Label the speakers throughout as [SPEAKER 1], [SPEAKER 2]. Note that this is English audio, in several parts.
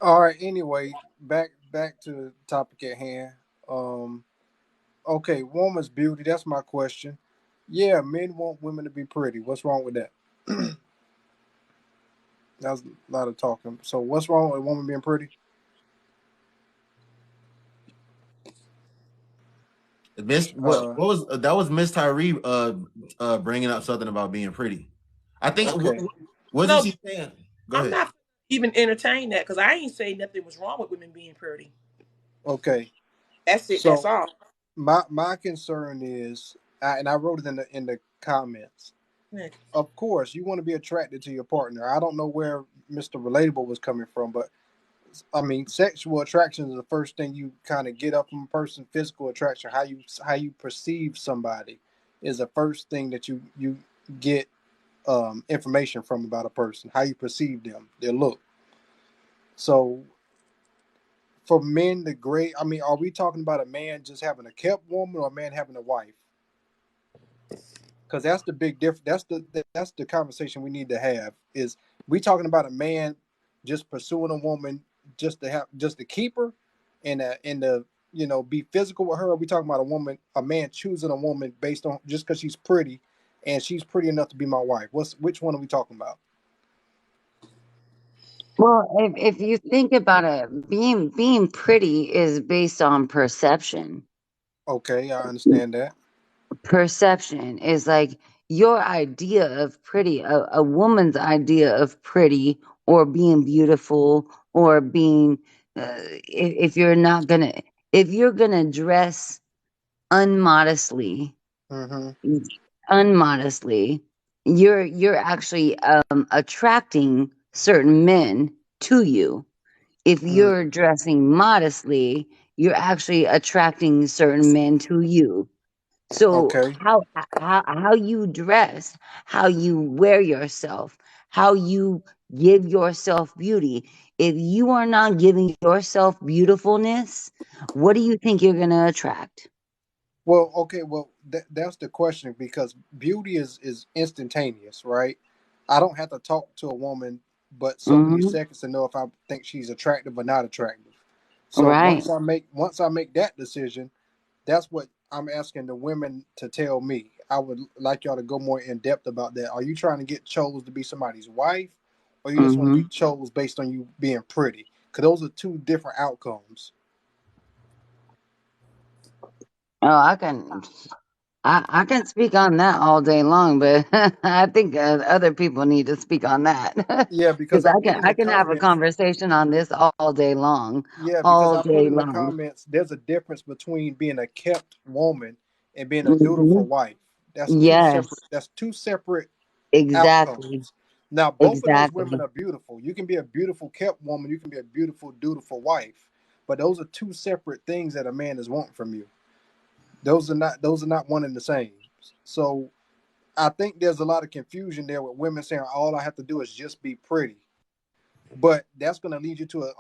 [SPEAKER 1] All right. Anyway, back to the topic at hand. Um. Okay, woman's beauty. That's my question. Yeah, men want women to be pretty. What's wrong with that? That was a lot of talking. So, what's wrong with a woman being pretty?
[SPEAKER 2] Miss,
[SPEAKER 1] Uh.
[SPEAKER 2] what was that? Was Miss Tyree bringing up something about being pretty? I think
[SPEAKER 1] Okay.
[SPEAKER 2] wasn't
[SPEAKER 3] No,
[SPEAKER 2] she saying? Go
[SPEAKER 3] I'm
[SPEAKER 2] ahead.
[SPEAKER 3] not even entertain that because I ain't saying nothing was wrong with women being pretty.
[SPEAKER 1] Okay.
[SPEAKER 3] That's it. That's
[SPEAKER 1] So,
[SPEAKER 3] all.
[SPEAKER 1] my concern is, and I wrote it in the comments.
[SPEAKER 3] Yeah.
[SPEAKER 1] Of course, you want to be attracted to your partner. I don't know where Mister Relatable was coming from, but I mean, sexual attraction is the first thing you kind of get up from a person. Physical attraction, how you perceive somebody, is the first thing that you get information from about a person. How you perceive them, their look. So for men, the great. I mean, are we talking about a man just having a kept woman or a man having a wife? Because that's the big difference. That's the conversation we need to have. Is we talking about a man just pursuing a woman just to keep her and be physical with her? Or are we talking about a man choosing a woman based on just because she's pretty and she's pretty enough to be my wife? Which one are we talking about?
[SPEAKER 4] Well, if you think about it, being pretty is based on perception.
[SPEAKER 1] Okay, I understand that.
[SPEAKER 4] Perception is like your idea of pretty, a woman's idea of pretty or being beautiful or being, if you're not gonna, if you're gonna dress unmodestly,
[SPEAKER 1] Mm-hmm.
[SPEAKER 4] unmodestly, you're actually attracting certain men to you. If
[SPEAKER 1] Mm,
[SPEAKER 4] you're dressing modestly, you're actually attracting certain men to you. So
[SPEAKER 1] okay.
[SPEAKER 4] how you dress, how you wear yourself, how you give yourself beauty. If you are not giving yourself beautifulness, what do you think you're gonna attract?
[SPEAKER 1] Well, okay. Well, that's the question because beauty is instantaneous, right? I don't have to talk to a woman but so many
[SPEAKER 4] Hmm.
[SPEAKER 1] seconds to know if I think she's attractive or not attractive. So
[SPEAKER 4] Right.
[SPEAKER 1] once I make that decision, that's what I'm asking the women to tell me. I would like y'all to go more in depth about that. Are you trying to get chose to be somebody's wife, or you just want to be
[SPEAKER 4] Hmm.
[SPEAKER 1] chose based on you being pretty? Because those are two different outcomes.
[SPEAKER 4] Oh, I can speak on that all day long, but I think other people need to speak on that
[SPEAKER 1] Yeah,
[SPEAKER 4] because
[SPEAKER 1] because I put in
[SPEAKER 4] I
[SPEAKER 1] the
[SPEAKER 4] can have a
[SPEAKER 1] comments.
[SPEAKER 4] conversation on this all day long,
[SPEAKER 1] Yeah, because
[SPEAKER 4] all
[SPEAKER 1] I put
[SPEAKER 4] day
[SPEAKER 1] in the
[SPEAKER 4] long.
[SPEAKER 1] comments, there's a difference between being a kept woman and being a
[SPEAKER 4] Hmm.
[SPEAKER 1] dutiful wife. That's two separate.
[SPEAKER 4] Yes,
[SPEAKER 1] That's two separate
[SPEAKER 4] exactly,
[SPEAKER 1] outcomes. Now, both of those women
[SPEAKER 4] exactly.
[SPEAKER 1] are beautiful. You can be a beautiful kept woman. You can be a beautiful, dutiful wife. But those are two separate things that a man is wanting from you. Those are not one and the same. So I think there's a lot of confusion there with women saying all I have to do is just be pretty. But that's going to lead you to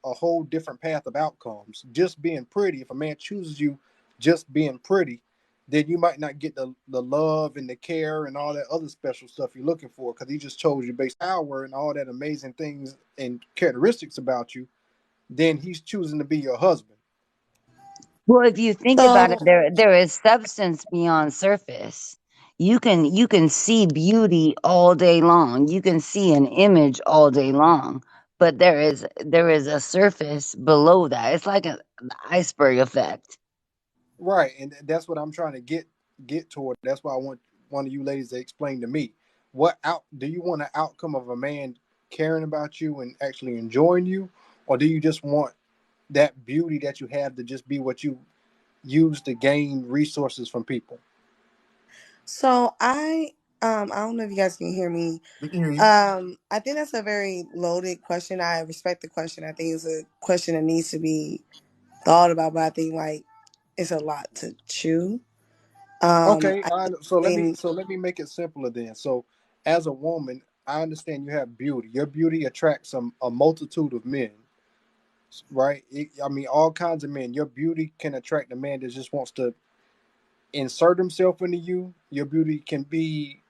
[SPEAKER 1] a whole different path of outcomes. Just being pretty, if a man chooses you just being pretty, then you might not get the love and the care and all that other special stuff you're looking for because he just chose you based on power and all that amazing things and characteristics about you. Then he's choosing to be your husband.
[SPEAKER 4] Well, if you think about it,
[SPEAKER 3] So
[SPEAKER 4] there is substance beyond surface. You can see beauty all day long. You can see an image all day long, but there is a surface below that. It's like an iceberg effect.
[SPEAKER 1] Right, and that's what I'm trying to get toward. That's why I want one of you ladies to explain to me what out do you want an outcome of a man caring about you and actually enjoying you, or do you just want that beauty that you have to just be what you use to gain resources from people?
[SPEAKER 5] so I don't know if you guys can hear me.
[SPEAKER 2] We can hear you.
[SPEAKER 5] I think that's a very loaded question. I respect the question. I think it's a question that needs to be thought about, but I think like it's a lot to chew.
[SPEAKER 1] Okay,
[SPEAKER 5] I
[SPEAKER 1] so let me
[SPEAKER 5] think
[SPEAKER 1] make it simpler then. So, as a woman, I understand you have beauty. Your beauty attracts a multitude of men, right? I mean, all kinds of men. Your beauty can attract a man that just wants to insert himself into you. Your beauty can be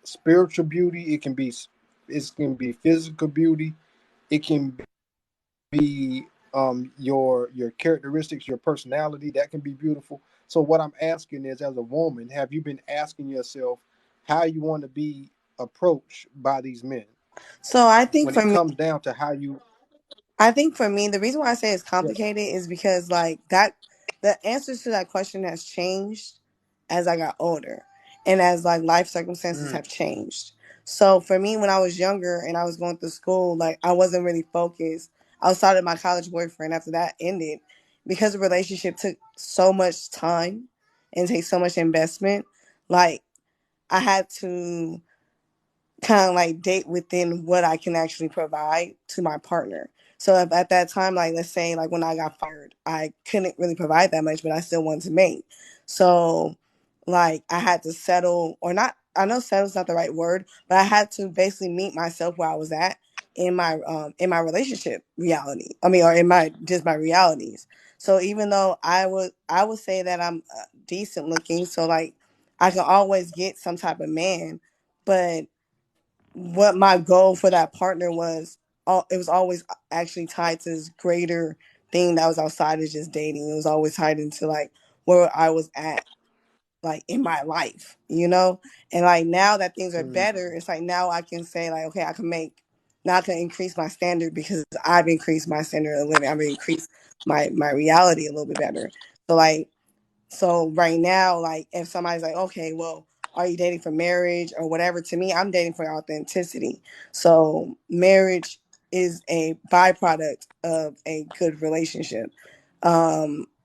[SPEAKER 1] spiritual beauty. It can be physical beauty. It can be your characteristics, your personality. That can be beautiful. So what I'm asking is, as a woman, have you been asking yourself how you want to be approached by these men
[SPEAKER 5] So I think
[SPEAKER 1] when
[SPEAKER 5] for
[SPEAKER 1] it
[SPEAKER 5] me,
[SPEAKER 1] comes down to how you?
[SPEAKER 5] the reason why I say it's
[SPEAKER 1] Yeah.
[SPEAKER 5] complicated is because like that, the answers to that question has changed as I got older and as like life circumstances
[SPEAKER 1] Mm,
[SPEAKER 5] have changed. So for me, when I was younger and I was going through school, like I wasn't really focused. I started my college boyfriend after that ended because the relationship took so much time and takes so much investment. Like I had to kind of like date within what I can actually provide to my partner. So if at that time, like let's say like when I got fired, I couldn't really provide that much, but I still wanted to mate. So like I had to settle or not, I know settle's not the right word, but I had to basically meet myself where I was at in my relationship reality. I mean, or in my just my realities. So even though I would say that I'm decent looking, so like I can always get some type of man, but what my goal for that partner was, it was always actually tied to this greater thing that was outside of just dating. It was always tied into like where I was at like in my life, you know? And like now that things are
[SPEAKER 1] mm,
[SPEAKER 5] better, it's like now I can say like, okay, I can make, now I can increase my standard because I've increased my standard of living. I've increased my reality a little bit better. So like so right now, like if somebody's like, okay, well, are you dating for marriage or whatever? To me, I'm dating for authenticity. So marriage is a byproduct of a good relationship.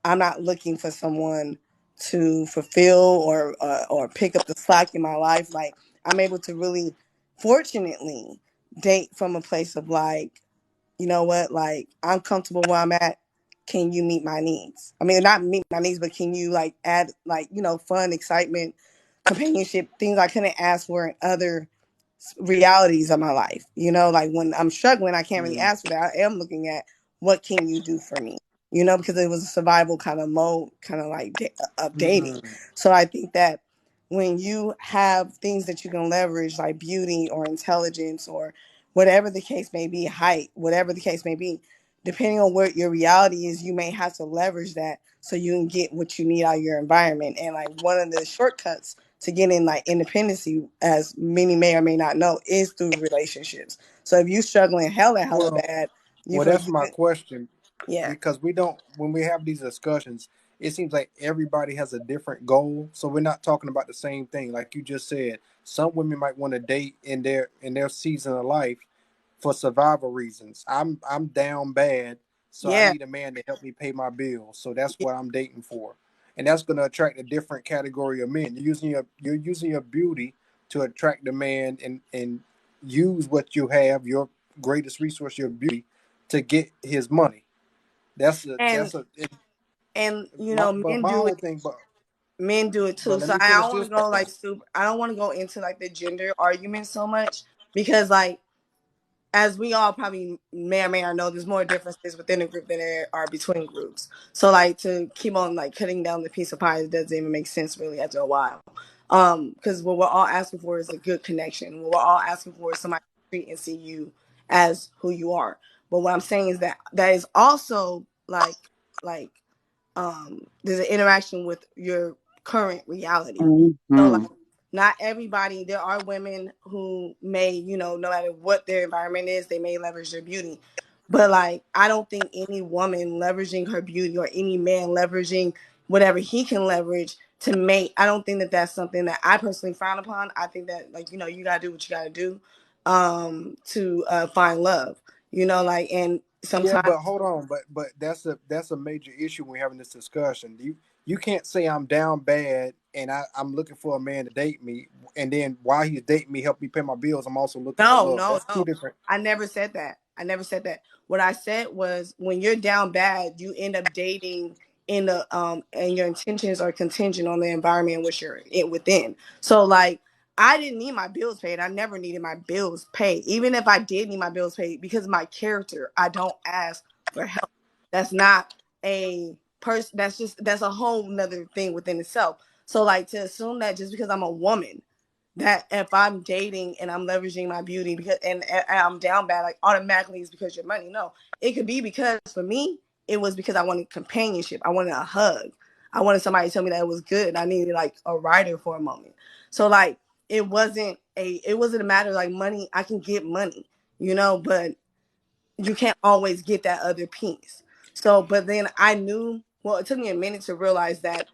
[SPEAKER 5] I'm not looking for someone to fulfill or pick up the slack in my life. Like I'm able to really, fortunately, date from a place of like, you know what, like I'm comfortable where I'm at. Can you meet my needs? I mean, not meet my needs, but can you like add like, you know, fun, excitement, companionship, things I couldn't ask for in other realities of my life. You know, like when I'm struggling, I can't really
[SPEAKER 1] mm,
[SPEAKER 5] ask for that. I am looking at what can you do for me? You know, because it was a survival kind of mode, kind of like of dating.
[SPEAKER 1] mm.
[SPEAKER 5] So I think that when you have things that you can leverage, like beauty or intelligence or whatever the case may be, height, whatever the case may be, depending on what your reality is, you may have to leverage that so you can get what you need out of your environment. And like one of the shortcuts to getting like independency, as many may or may not know, is through relationships. So if you struggling hella
[SPEAKER 1] Well,
[SPEAKER 5] bad, you
[SPEAKER 1] well,
[SPEAKER 5] feel
[SPEAKER 1] that's
[SPEAKER 5] like you
[SPEAKER 1] my
[SPEAKER 5] could,
[SPEAKER 1] question
[SPEAKER 5] yeah,
[SPEAKER 1] because we don't. When we have these discussions, it seems like everybody has a different goal. So we're not talking about the same thing. Like you just said, some women might want to date in their season of life for survival reasons. I'm down bad, so I
[SPEAKER 5] yeah,
[SPEAKER 1] need a man to help me pay my bills. So that's what I'm dating for, and that's going to attract a different category of men. You're using your beauty to attract the man and use what you have, your greatest resource, your beauty, to get his money.
[SPEAKER 5] and
[SPEAKER 1] That's a it,
[SPEAKER 5] and you know,
[SPEAKER 1] but my whole thing.
[SPEAKER 5] men do it
[SPEAKER 1] But
[SPEAKER 5] too.
[SPEAKER 1] let
[SPEAKER 5] So
[SPEAKER 1] me
[SPEAKER 5] I
[SPEAKER 1] finish
[SPEAKER 5] don't want
[SPEAKER 1] this
[SPEAKER 5] to go
[SPEAKER 1] part though.
[SPEAKER 5] like super. I don't want to go into like the gender argument so much because like as we all probably may or may not know, there's more differences within a group than there are between groups. So like to keep on like cutting down the piece of pie, it doesn't even make sense really after a while. Because what we're all asking for is a good connection. What we're all asking for is somebody to treat and see you as who you are. But what I'm saying is that that is also like there's an interaction with your current reality. So like
[SPEAKER 4] Mhm.
[SPEAKER 5] not everybody, there are women who may, you know, no matter what their environment is, they may leverage their beauty. But like I don't think any woman leveraging her beauty or any man leveraging whatever he can leverage to mate, I don't think that that's something that I personally frown upon. I think that like, you know, you gotta do what you gotta do to find love, you know, like, and
[SPEAKER 1] Yeah,
[SPEAKER 5] sometimes
[SPEAKER 1] but hold on, but that's a major issue when we're having this discussion. You can't say I'm down bad and I'm looking for a man to date me, and then while he's dating me, help me pay my bills. I'm also looking for
[SPEAKER 5] no,
[SPEAKER 1] love.
[SPEAKER 5] no,
[SPEAKER 1] That's two
[SPEAKER 5] no.
[SPEAKER 1] different.
[SPEAKER 5] I never said that. I never said that. What I said was when you're down bad, you end up dating in the and your intentions are contingent on the environment in which you're within. So like I didn't need my bills paid. I never needed my bills paid. Even if I did need my bills paid because of my character, I don't ask for help. That's not a person, that's a whole nother thing within itself. So like to assume that just because I'm a woman that if I'm dating and I'm leveraging my beauty because and I'm down bad, like automatically it's because your money. No, it could be because for me, it was because I wanted companionship. I wanted a hug. I wanted somebody to tell me that it was good. I needed like a writer for a moment. So like it wasn't a matter of like money. I can get money, but you can't always get that other piece. So, but then I knew, well, it took me a minute to realize that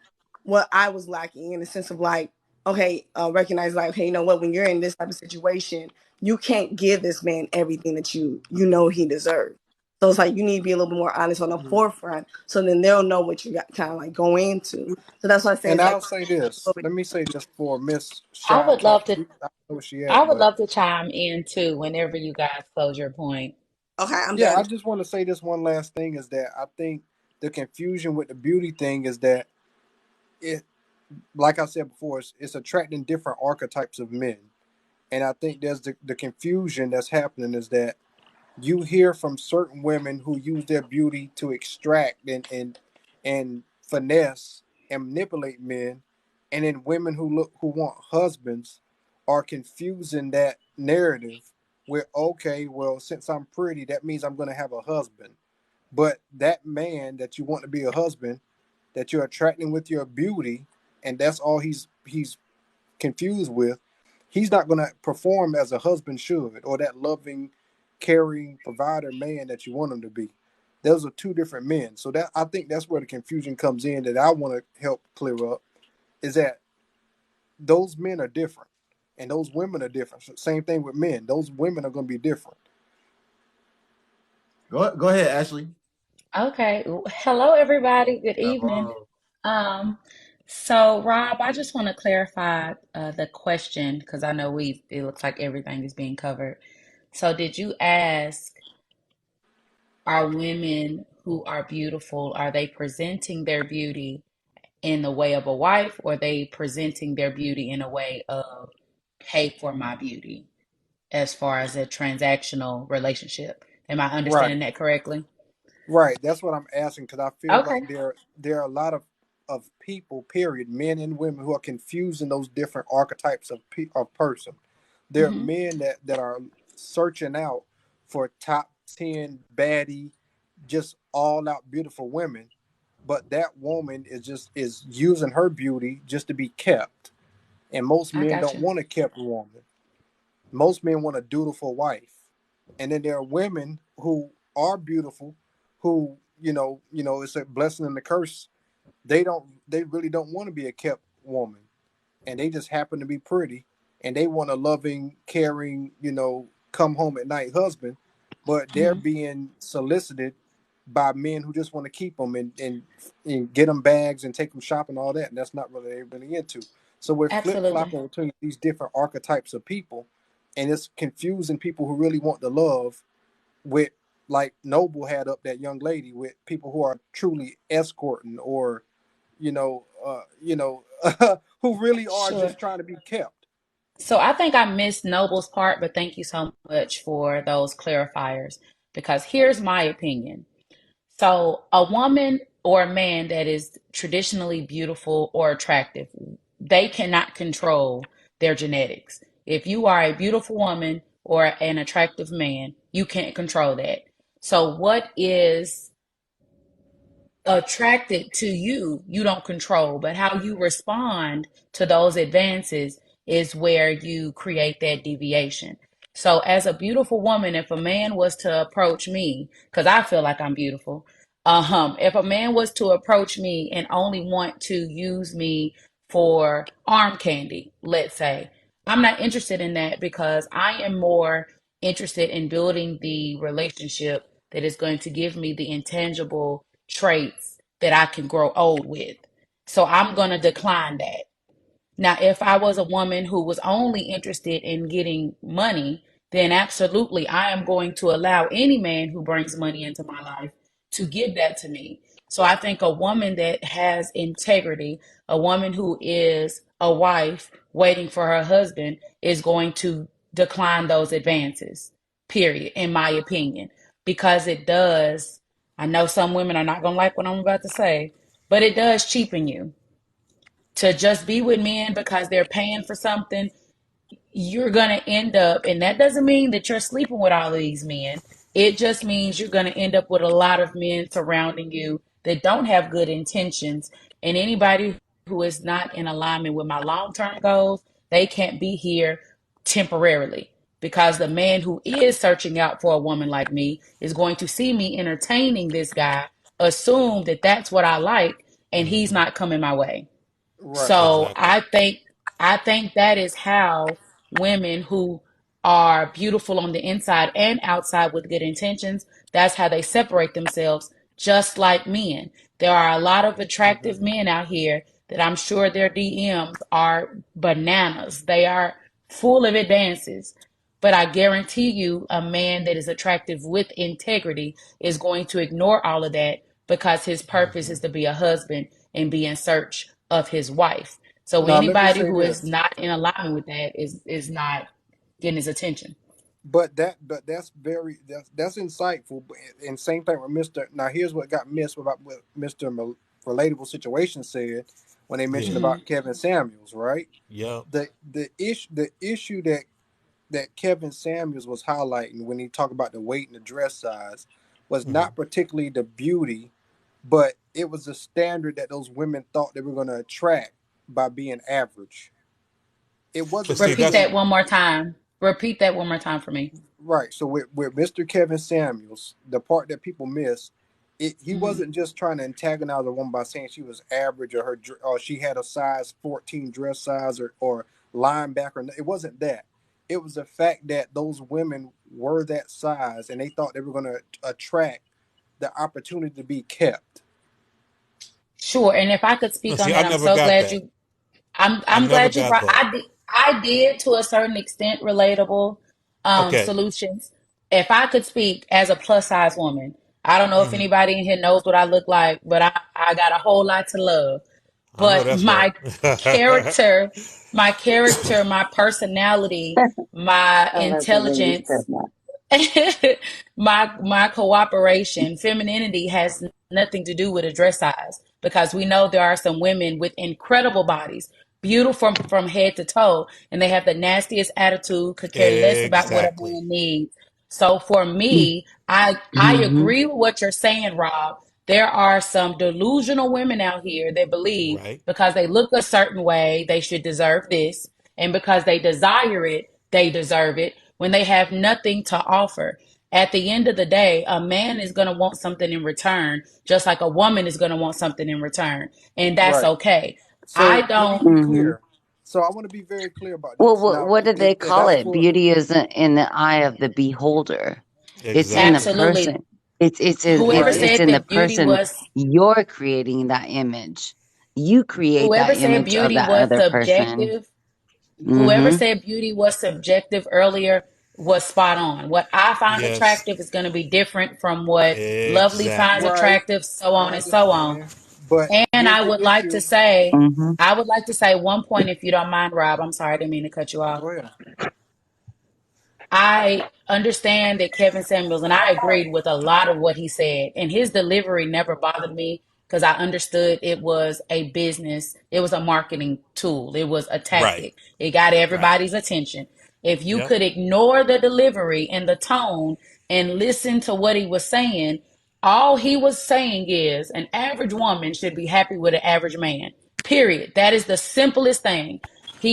[SPEAKER 5] what I was lacking in the sense of like, okay, recognize like, okay, you know what, when you're in this type of situation, you can't give this man everything that you know he deserves. So it's like you need to be a little bit more honest on the
[SPEAKER 1] Mhm.
[SPEAKER 5] forefront, so then they'll know what you got kind of like go into. So that's why I say
[SPEAKER 1] And
[SPEAKER 5] it's like
[SPEAKER 1] I'll say this. Let me say this for Miss
[SPEAKER 6] I
[SPEAKER 1] Shy
[SPEAKER 6] would love
[SPEAKER 1] Talk.
[SPEAKER 6] to
[SPEAKER 1] I don't know where she
[SPEAKER 6] I
[SPEAKER 1] at,
[SPEAKER 6] would
[SPEAKER 1] but
[SPEAKER 6] love to chime in too whenever you guys close your point.
[SPEAKER 5] okay, I'm
[SPEAKER 1] yeah,
[SPEAKER 5] done.
[SPEAKER 1] I just want to say this one last thing is that I think the confusion with the beauty thing is that it, like I said before, it's attracting different archetypes of men. And I think there's the confusion that's happening is that you hear from certain women who use their beauty to extract and finesse and manipulate men, and then women who want husbands are confusing that narrative with, okay, well, since I'm pretty, that means I'm going to have a husband. But that man that you want to be a husband, that you're attracting with your beauty, and that's all he's confused with, he's not going to perform as a husband should, or that loving, caring provider man that you want him to be. Those are two different men. So that, I think that's where the confusion comes in, that I want to help clear up, is that those men are different and those women are different. So same thing with men. Those women are going to be different.
[SPEAKER 2] Go ahead, Ashley.
[SPEAKER 6] Okay. Hello everybody. Good evening.
[SPEAKER 2] Hello.
[SPEAKER 6] Um so Rob, I just want to clarify the question because I know it looks like everything is being covered. So did you ask, are women who are beautiful, are they presenting their beauty in the way of a wife, or are they presenting their beauty in a way of pay for my beauty as far as a transactional relationship? Am I
[SPEAKER 1] Right.
[SPEAKER 6] understanding that correctly?
[SPEAKER 1] Right. That's what I'm asking because I feel like
[SPEAKER 6] Okay.
[SPEAKER 1] there are a lot of people, period, men and women, who are confusing those different archetypes of person. There are
[SPEAKER 6] Hmm.
[SPEAKER 1] men that are searching out for top 10 baddie, just all out beautiful women, but that woman is using her beauty just to be kept. And most
[SPEAKER 6] I
[SPEAKER 1] men
[SPEAKER 6] got
[SPEAKER 1] don't
[SPEAKER 6] you.
[SPEAKER 1] want a kept woman. Most men want a dutiful wife. And then there are women who are beautiful, who, it's a blessing and a curse. They really don't want to be a kept woman, and they just happen to be pretty, and they want a loving, caring, come home at night husband, but they're
[SPEAKER 6] Hmm.
[SPEAKER 1] being solicited by men who just want to keep them and get them bags and take them shopping, all that, and that's not really they're really into. So we're flip
[SPEAKER 6] Absolutely.
[SPEAKER 1] flopping between these different archetypes of people, and it's confusing people who really want the love with, like Noble had up that young lady, with people who are truly escorting, or who really are
[SPEAKER 6] Sure.
[SPEAKER 1] just trying to be kept.
[SPEAKER 6] So I think I missed Noble's part, but thank you so much for those clarifiers because here's my opinion. So, a woman or a man that is traditionally beautiful or attractive, they cannot control their genetics. If you are a beautiful woman or an attractive man, you can't control that. So, what is attracted to you, you don't control, but how you respond to those advances is where you create that deviation. So, as a beautiful woman, if a man was to approach me, because I feel like I'm beautiful, if a man was to approach me and only want to use me for arm candy, let's say, I'm not interested in that because I am more interested in building the relationship that is going to give me the intangible traits that I can grow old with. So I'm going to decline that. Now, if I was a woman who was only interested in getting money, then absolutely I am going to allow any man who brings money into my life to give that to me. So I think a woman that has integrity, a woman who is a wife waiting for her husband, is going to decline those advances, period, in my opinion, because it does. I know some women are not going to like what I'm about to say, but it does cheapen you to just be with men because they're paying for something. you're going to end up, and that doesn't mean that you're sleeping with all of these men. It just means you're going to end up with a lot of men surrounding you that don't have good intentions. And anybody who is not in alignment with my long term goals, they can't be here temporarily. Because the man who is searching out for a woman like me is going to see me entertaining this guy, assume that that's what I like, and he's
[SPEAKER 7] Hmm.
[SPEAKER 6] not coming my way.
[SPEAKER 1] Right.
[SPEAKER 6] So
[SPEAKER 7] Exactly.
[SPEAKER 6] I think that is how women who are beautiful on the inside and outside with good intentions, that's how they separate themselves, just like men. There are a lot of
[SPEAKER 1] Hmm.
[SPEAKER 6] attractive men out here that I'm sure their DMs are bananas. They are full of advances. But I guarantee you, a man that is attractive with integrity is going to ignore all of that because his purpose
[SPEAKER 7] Hmm.
[SPEAKER 6] is to be a husband and be in search of his wife. So
[SPEAKER 1] Now let me
[SPEAKER 6] anybody
[SPEAKER 1] say
[SPEAKER 6] who is
[SPEAKER 1] this.
[SPEAKER 6] not in alignment with that is not getting his attention.
[SPEAKER 1] But that's very that's insightful. And same thing with Mister. Now here's what got missed about what Mister Relatable Situation said when they mentioned
[SPEAKER 7] Yeah.
[SPEAKER 6] Hmm.
[SPEAKER 1] about Kevin Samuels, right?
[SPEAKER 7] Yep.
[SPEAKER 1] The issue that Kevin Samuels was highlighting when he talked about the weight and the dress size was
[SPEAKER 7] Hmm.
[SPEAKER 1] not particularly the beauty, but it was the standard that those women thought they were going to attract by being average. It
[SPEAKER 7] But
[SPEAKER 1] wasn't
[SPEAKER 7] see,
[SPEAKER 6] Repeat
[SPEAKER 7] that's
[SPEAKER 6] that
[SPEAKER 1] necessarily
[SPEAKER 6] one more time. Repeat that one more time for me.
[SPEAKER 1] right. So with Mr. Kevin Samuels, the part that people miss, he
[SPEAKER 6] Hmm.
[SPEAKER 1] wasn't just trying to antagonize a woman by saying she was average or she had a size 14 dress size or linebacker. It wasn't that. It was the fact that those women were that size and they thought they were going to attract the opportunity to be kept.
[SPEAKER 6] Sure. And if I could
[SPEAKER 7] no.
[SPEAKER 6] speak on
[SPEAKER 7] See, I
[SPEAKER 6] that, I'm
[SPEAKER 7] never
[SPEAKER 6] so
[SPEAKER 7] got
[SPEAKER 6] glad
[SPEAKER 7] that.
[SPEAKER 6] you
[SPEAKER 7] I
[SPEAKER 6] I'm
[SPEAKER 7] never
[SPEAKER 6] glad you
[SPEAKER 7] got
[SPEAKER 6] brought.
[SPEAKER 7] that.
[SPEAKER 6] I did to a certain extent relatable
[SPEAKER 7] Okay.
[SPEAKER 6] solutions. If I could speak as a plus size woman, I don't know if
[SPEAKER 7] Hmm.
[SPEAKER 6] anybody in here knows what I look like, but I got a whole lot to love.
[SPEAKER 7] I know
[SPEAKER 6] But
[SPEAKER 7] that's right.
[SPEAKER 6] character, my personality, my
[SPEAKER 4] I love the way you said
[SPEAKER 6] intelligence,
[SPEAKER 4] that.
[SPEAKER 6] my cooperation, femininity has nothing to do with a dress size because we know there are some women with incredible bodies, beautiful from head to toe, and they have the nastiest attitude, could care less about what a
[SPEAKER 7] Exactly.
[SPEAKER 6] man needs. So for me, I
[SPEAKER 4] Mm-hmm.
[SPEAKER 6] agree with what you're saying, Rob. There are some delusional women out here that believe
[SPEAKER 7] Right.
[SPEAKER 6] because they look a certain way, they should deserve this, and because they desire it, they deserve it when they have nothing to offer. At the end of the day, a man is going to want something in return, just like a woman is going to want something in return. And that's
[SPEAKER 1] Right.
[SPEAKER 6] okay. I
[SPEAKER 1] So let me
[SPEAKER 6] don't,
[SPEAKER 1] be
[SPEAKER 4] Mm-hmm.
[SPEAKER 1] clear. So I want to be very clear about
[SPEAKER 4] Well,
[SPEAKER 1] this.
[SPEAKER 4] what
[SPEAKER 1] Now,
[SPEAKER 4] what do they
[SPEAKER 1] and
[SPEAKER 4] call
[SPEAKER 1] that's
[SPEAKER 4] it?
[SPEAKER 1] for
[SPEAKER 4] Beauty isn't in the eye of the beholder. It's in the
[SPEAKER 7] Exactly.
[SPEAKER 6] absolutely,
[SPEAKER 4] person. It's
[SPEAKER 6] whoever
[SPEAKER 1] right.
[SPEAKER 4] it's
[SPEAKER 6] said
[SPEAKER 4] in the
[SPEAKER 6] that beauty
[SPEAKER 4] person.
[SPEAKER 6] was,
[SPEAKER 4] You're creating that image. You create that
[SPEAKER 6] whoever said
[SPEAKER 4] image of
[SPEAKER 6] beauty
[SPEAKER 4] that
[SPEAKER 6] was
[SPEAKER 4] other person.
[SPEAKER 6] subjective, whoever
[SPEAKER 4] Mm-hmm.
[SPEAKER 6] said beauty was subjective earlier was spot on. What I find
[SPEAKER 7] Yes.
[SPEAKER 6] attractive is going to be different from what Lovely finds
[SPEAKER 7] Exactly.
[SPEAKER 1] Right.
[SPEAKER 6] attractive, so on
[SPEAKER 1] I
[SPEAKER 6] and so on.
[SPEAKER 1] understand. But
[SPEAKER 6] And
[SPEAKER 1] here's the issue.
[SPEAKER 4] Mm-hmm.
[SPEAKER 6] I would like to say one point, if you don't mind, Rob. I'm sorry, I didn't mean to cut you off.
[SPEAKER 1] Go ahead.
[SPEAKER 6] I understand that Kevin Samuels, and I agreed with a lot of what he said, and his delivery never bothered me because I understood it was a business, it was a marketing tool, it was a
[SPEAKER 7] Right.
[SPEAKER 6] tactic. It got
[SPEAKER 7] Right.
[SPEAKER 6] everybody's attention. If you
[SPEAKER 7] Yep.
[SPEAKER 6] could ignore the delivery and the tone and listen to what he was saying, all he was saying is an average woman should be happy with an average man. Period. That is the simplest thing.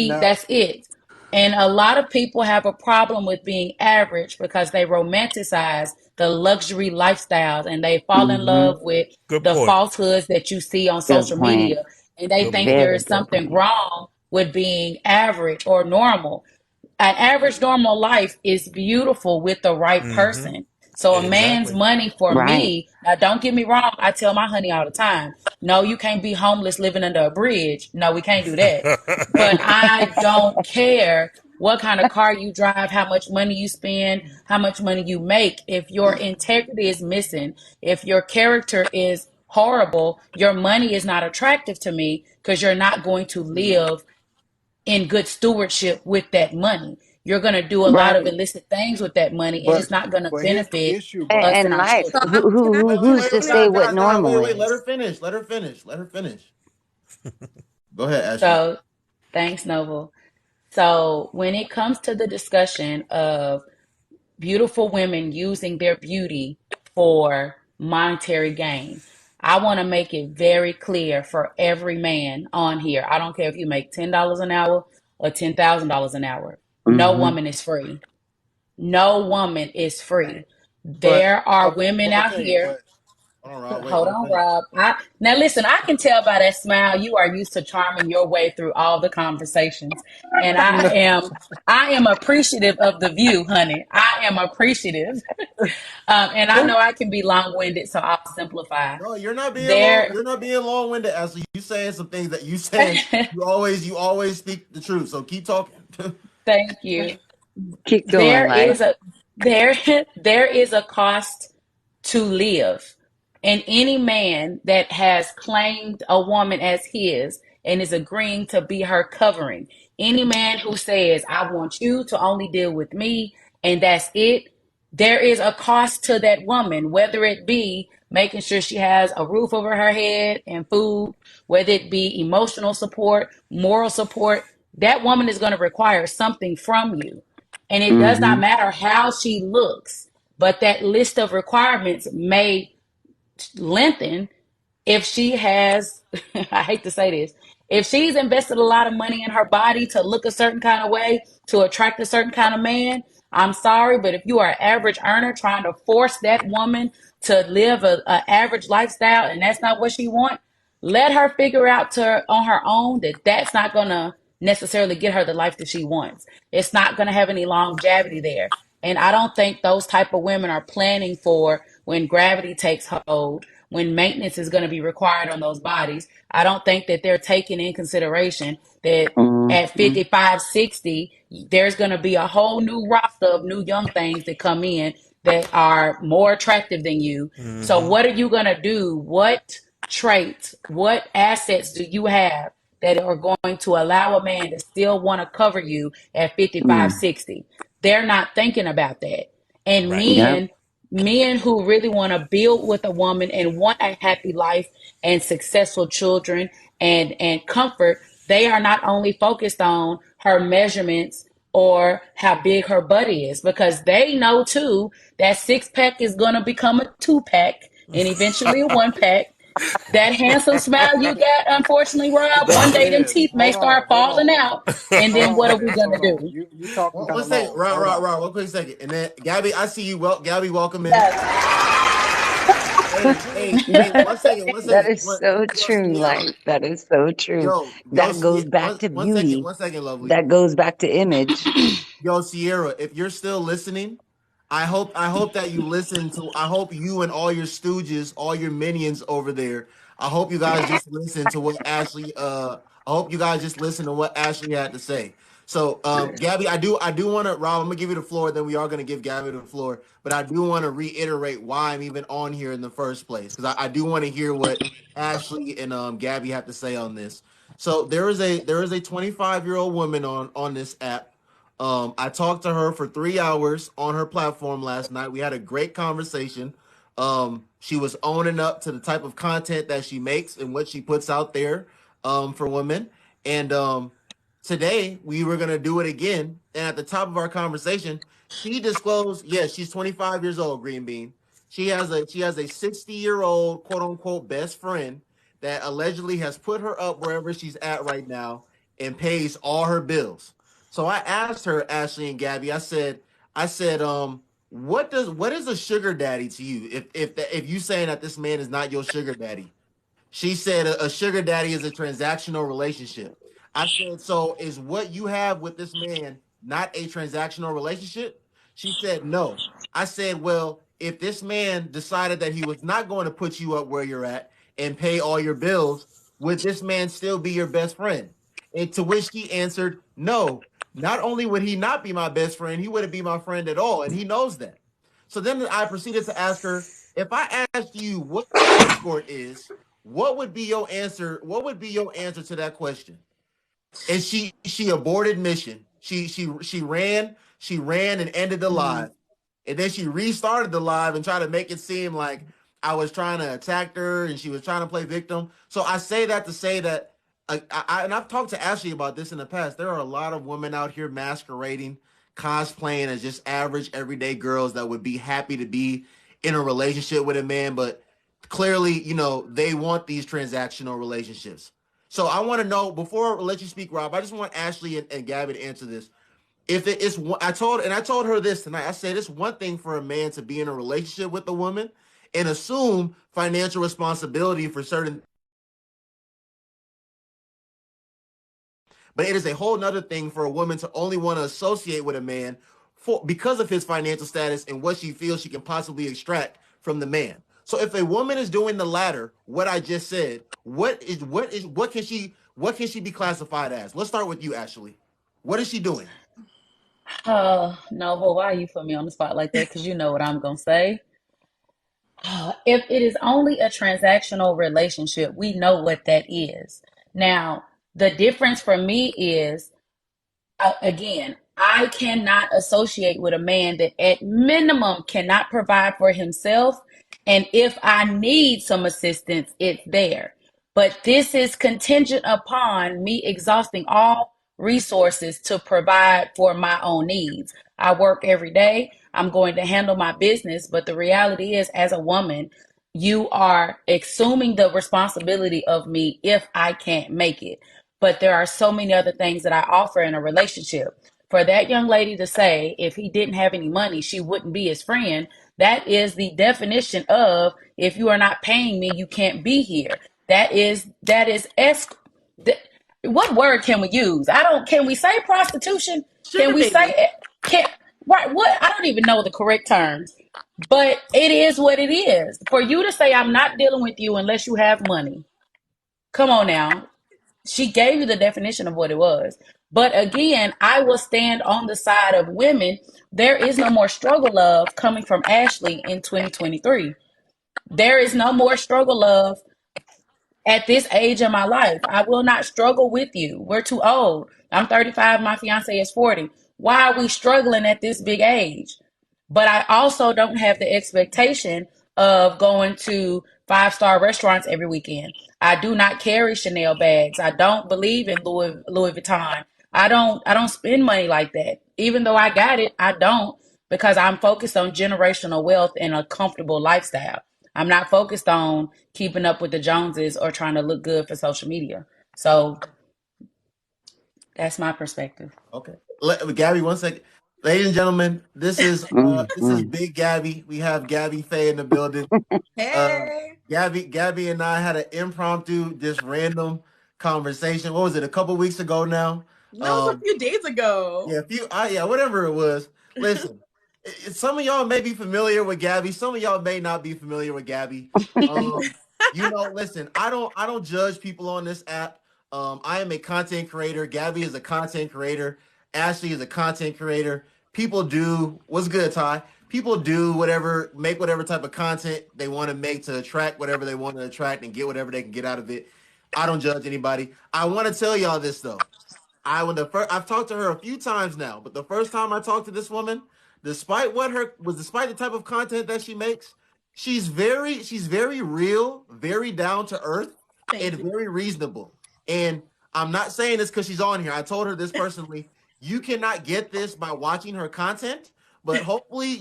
[SPEAKER 1] Now,
[SPEAKER 6] That's it. And a lot of people have a problem with being average because they romanticize the luxury lifestyles and they fall in
[SPEAKER 4] Mm-hmm.
[SPEAKER 6] love with
[SPEAKER 7] Good
[SPEAKER 6] the
[SPEAKER 7] point.
[SPEAKER 6] falsehoods that you see on
[SPEAKER 4] Good
[SPEAKER 6] social
[SPEAKER 4] point.
[SPEAKER 6] media. And they
[SPEAKER 7] Good
[SPEAKER 6] think
[SPEAKER 7] point.
[SPEAKER 6] there
[SPEAKER 4] Very
[SPEAKER 6] is
[SPEAKER 4] good
[SPEAKER 6] something
[SPEAKER 4] point.
[SPEAKER 6] wrong with being average or normal. An average normal life is beautiful with the right
[SPEAKER 7] Hmm.
[SPEAKER 6] person. So a man's
[SPEAKER 7] Exactly.
[SPEAKER 6] money for
[SPEAKER 4] Right.
[SPEAKER 6] me, now don't get me wrong, I tell my honey all the time, no, you can't be homeless living under a bridge. No, we can't do that. But I don't care what kind of car you drive, how much money you spend, how much money you make. If your integrity is missing, if your character is horrible, your money is not attractive to me because you're not going to live in good stewardship with that money. You're going to do a lot of
[SPEAKER 4] Right.
[SPEAKER 6] illicit things with that money, and
[SPEAKER 1] but
[SPEAKER 6] it's not going to
[SPEAKER 1] but here's the
[SPEAKER 6] benefit
[SPEAKER 1] issue,
[SPEAKER 6] us
[SPEAKER 1] brother.
[SPEAKER 6] and
[SPEAKER 4] And
[SPEAKER 6] our
[SPEAKER 4] life.
[SPEAKER 6] children.
[SPEAKER 4] Who's to say what
[SPEAKER 2] Guys,
[SPEAKER 4] normal
[SPEAKER 2] wait, wait, let her
[SPEAKER 4] is?
[SPEAKER 2] finish. Let her finish. Let her finish. Go ahead, Ashley.
[SPEAKER 6] So, thanks, Noble. So when it comes to the discussion of beautiful women using their beauty for monetary gain, I want to make it very clear for every man on here. I don't care if you make $10 an hour or $10,000 an hour. No
[SPEAKER 4] Mm-hmm.
[SPEAKER 6] woman is free. No woman is free.
[SPEAKER 1] But
[SPEAKER 6] There are women out
[SPEAKER 1] okay,
[SPEAKER 6] here.
[SPEAKER 1] but
[SPEAKER 2] Hold on, Rob. Wait,
[SPEAKER 6] Hold
[SPEAKER 2] let him
[SPEAKER 6] on,
[SPEAKER 2] finish.
[SPEAKER 6] Rob. Now listen, I can tell by that smile you are used to charming your way through all the conversations. And I am appreciative of the view, honey. I am appreciative. And I know I can be long-winded, so I'll simplify.
[SPEAKER 2] No, you're not being long.
[SPEAKER 6] There
[SPEAKER 2] You're not being long-winded. Ashley, you saying some things that you saying. You always speak the truth. So keep talking.
[SPEAKER 6] thank you.
[SPEAKER 4] Keep going,
[SPEAKER 6] There
[SPEAKER 4] life.
[SPEAKER 6] is a there there is a cost to live. And any man that has claimed a woman as his and is agreeing to be her covering, any man who says, I want you to only deal with me and that's it, there is a cost to that woman, whether it be making sure she has a roof over her head and food, whether it be emotional support, moral support. That woman is going to require something from you. And it does
[SPEAKER 4] Mm-hmm.
[SPEAKER 6] not matter how she looks, but that list of requirements may lengthen if she has, I hate to say this, if she's invested a lot of money in her body to look a certain kind of way, to attract a certain kind of man, I'm sorry, but if you are an average earner trying to force that woman to live a average lifestyle and that's not what she wants, let her figure out on her own that that's not going to necessarily get her the life that she wants. It's not going to have any longevity there. And I don't think those type of women are planning for when gravity takes hold, when maintenance is going to be required on those bodies. I don't think that they're taking in consideration that at
[SPEAKER 4] Mm-hmm.
[SPEAKER 6] 55, 60, there's going to be a whole new roster of new young things that come in that are more attractive than you. So
[SPEAKER 7] Mm-hmm.
[SPEAKER 6] what are you going to do? What traits, what assets do you have that are going to allow a man to still want to cover you at 55,
[SPEAKER 4] Mm.
[SPEAKER 6] 60? They're not thinking about that. And
[SPEAKER 7] Right.
[SPEAKER 4] Yep.
[SPEAKER 6] men who really want to build with a woman and want a happy life and successful children and comfort, they are not only focused on her measurements or how big her butt is, because they know too that six pack is going to become a two pack and eventually a one pack. That handsome smile you got, unfortunately, Rob, one
[SPEAKER 1] there
[SPEAKER 6] day
[SPEAKER 1] it
[SPEAKER 6] them
[SPEAKER 1] is.
[SPEAKER 6] teeth may start falling out. And then what are we going to
[SPEAKER 1] Hold on.
[SPEAKER 6] do?
[SPEAKER 1] You talking
[SPEAKER 2] One
[SPEAKER 1] kind
[SPEAKER 2] one
[SPEAKER 1] of
[SPEAKER 2] second,
[SPEAKER 1] long.
[SPEAKER 2] Rob,
[SPEAKER 1] Hold
[SPEAKER 2] Rob,
[SPEAKER 1] on.
[SPEAKER 2] Rob. One quick second, and then Gabby, I see you. Well, Gabby, welcome in.
[SPEAKER 6] Yes.
[SPEAKER 2] Hey, one second, one
[SPEAKER 4] That
[SPEAKER 2] second.
[SPEAKER 4] is so
[SPEAKER 2] Yo,
[SPEAKER 4] true,
[SPEAKER 2] Sierra.
[SPEAKER 4] life. That is so true.
[SPEAKER 2] Yo,
[SPEAKER 4] That goes back to beauty.
[SPEAKER 2] one second, lovely.
[SPEAKER 4] That goes back to image.
[SPEAKER 2] Yo, Sierra, if you're still listening, I hope that you listen to. I hope you and all your stooges, all your minions over there. I hope you guys just listen to what Ashley. I hope you guys just listen to what Ashley had to say. So, Gabby, I do want to. Rob, I'm gonna give you the floor. Then we are gonna give Gabby the floor. But I do want to reiterate why I'm even on here in the first place because I do want to hear what Ashley and Gabby have to say on this. So there is a 25-year-old woman on this app. I talked to her for 3 hours on her platform last night. We had a great conversation. She was owning up to the type of content that she makes and what she puts out there for women. And today we were gonna do it again. And at the top of our conversation, she disclosed, yes, she's 25 years old, Green Bean. She has a 60-year-old quote unquote best friend that allegedly has put her up wherever she's at right now and pays all her bills. So I asked her, Ashley and Gabby, I said, what is a sugar daddy to you? If you saying that this man is not your sugar daddy, she said a sugar daddy is a transactional relationship. I said, so is what you have with this man not a transactional relationship? She said, no. I said, well, if this man decided that he was not going to put you up where you're at and pay all your bills, would this man still be your best friend? And to which she answered, no. Not only would he not be my best friend, he wouldn't be my friend at all. And he knows that. So then I proceeded to ask her, if I asked you what escort is, what would be your answer? What would be your answer to that question? And she aborted mission. She ran and ended the live. And then she restarted the live and tried to make it seem like I was trying to attack her and she was trying to play victim. So I say that to say that and I've talked to Ashley about this in the past. There are a lot of women out here masquerading, cosplaying as just average, everyday girls that would be happy to be in a relationship with a man, but clearly, they want these transactional relationships. So I want to know, before I let you speak, Rob, I just want Ashley and Gabby to answer this. If it is, I told her this tonight. I said it's one thing for a man to be in a relationship with a woman and assume financial responsibility for certain. But it is a whole nother thing for a woman to only want to associate with a man because of his financial status and what she feels she can possibly extract from the man. So if a woman is doing the latter, what I just said, what can she be classified as? Let's start with you, Ashley. What is she doing?
[SPEAKER 6] No, but why you put me on the spot like that? Because you know what I'm gonna say. If it is only a transactional relationship, we know what that is. Now, the difference for me is, again, I cannot associate with a man that at minimum cannot provide for himself. And if I need some assistance, it's there. But this is contingent upon me exhausting all resources to provide for my own needs. I work every day. I'm going to handle my business. But the reality is, as a woman, you are assuming the responsibility of me if I can't make it. But there are so many other things that I offer in a relationship. For that young lady to say, if he didn't have any money, she wouldn't be his friend, that is the definition of, if you are not paying me, you can't be here. What word can we use? Can we say prostitution? Can
[SPEAKER 3] Sugar
[SPEAKER 6] we
[SPEAKER 3] baby.
[SPEAKER 6] say, can, right, what? I don't even know the correct terms, but it is what it is. For you to say, I'm not dealing with you unless you have money. Come on now. She gave you the definition of what it was. But again, I will stand on the side of women. There is no more struggle love coming from Ashley in 2023. There is no more struggle love at this age in my life. I will not struggle with you. We're too old. I'm 35, my fiance is 40. Why are we struggling at this big age? But I also don't have the expectation of going to five-star restaurants every weekend. I do not carry Chanel bags. I don't believe in Louis Vuitton. I don't spend money like that. Even though I got it, I don't, because I'm focused on generational wealth and a comfortable lifestyle. I'm not focused on keeping up with the Joneses or trying to look good for social media. So that's my perspective.
[SPEAKER 2] Okay. Gabby, one second. Ladies and gentlemen, this is
[SPEAKER 4] Mm-mm.
[SPEAKER 2] Big Gabby. We have Gabby Faye in the building. Uh
[SPEAKER 3] Hey.
[SPEAKER 2] Gabby and I had an impromptu, just random conversation. What was it, a couple weeks ago now?
[SPEAKER 3] No, it was a
[SPEAKER 2] Um,
[SPEAKER 3] few days ago.
[SPEAKER 2] yeah, whatever it was. Listen, some of y'all may be familiar with Gabby. Some of y'all may not be familiar with Gabby. Um, listen, I don't judge people on this app. I am a content creator. Gabby is a content creator. Ashley is a content creator. People do what's good, Ty. People do make whatever type of content they want to make to attract whatever they want to attract and get whatever they can get out of it. I don't judge anybody. I want to tell y'all this though. I've talked to her a few times now, but the first time I talked to this woman, despite the type of content that she makes, she's very real, very down to earth, and
[SPEAKER 3] Thank you.
[SPEAKER 2] very reasonable. And I'm not saying this because she's on here. I told her this personally. You cannot get this by watching her content, but hopefully,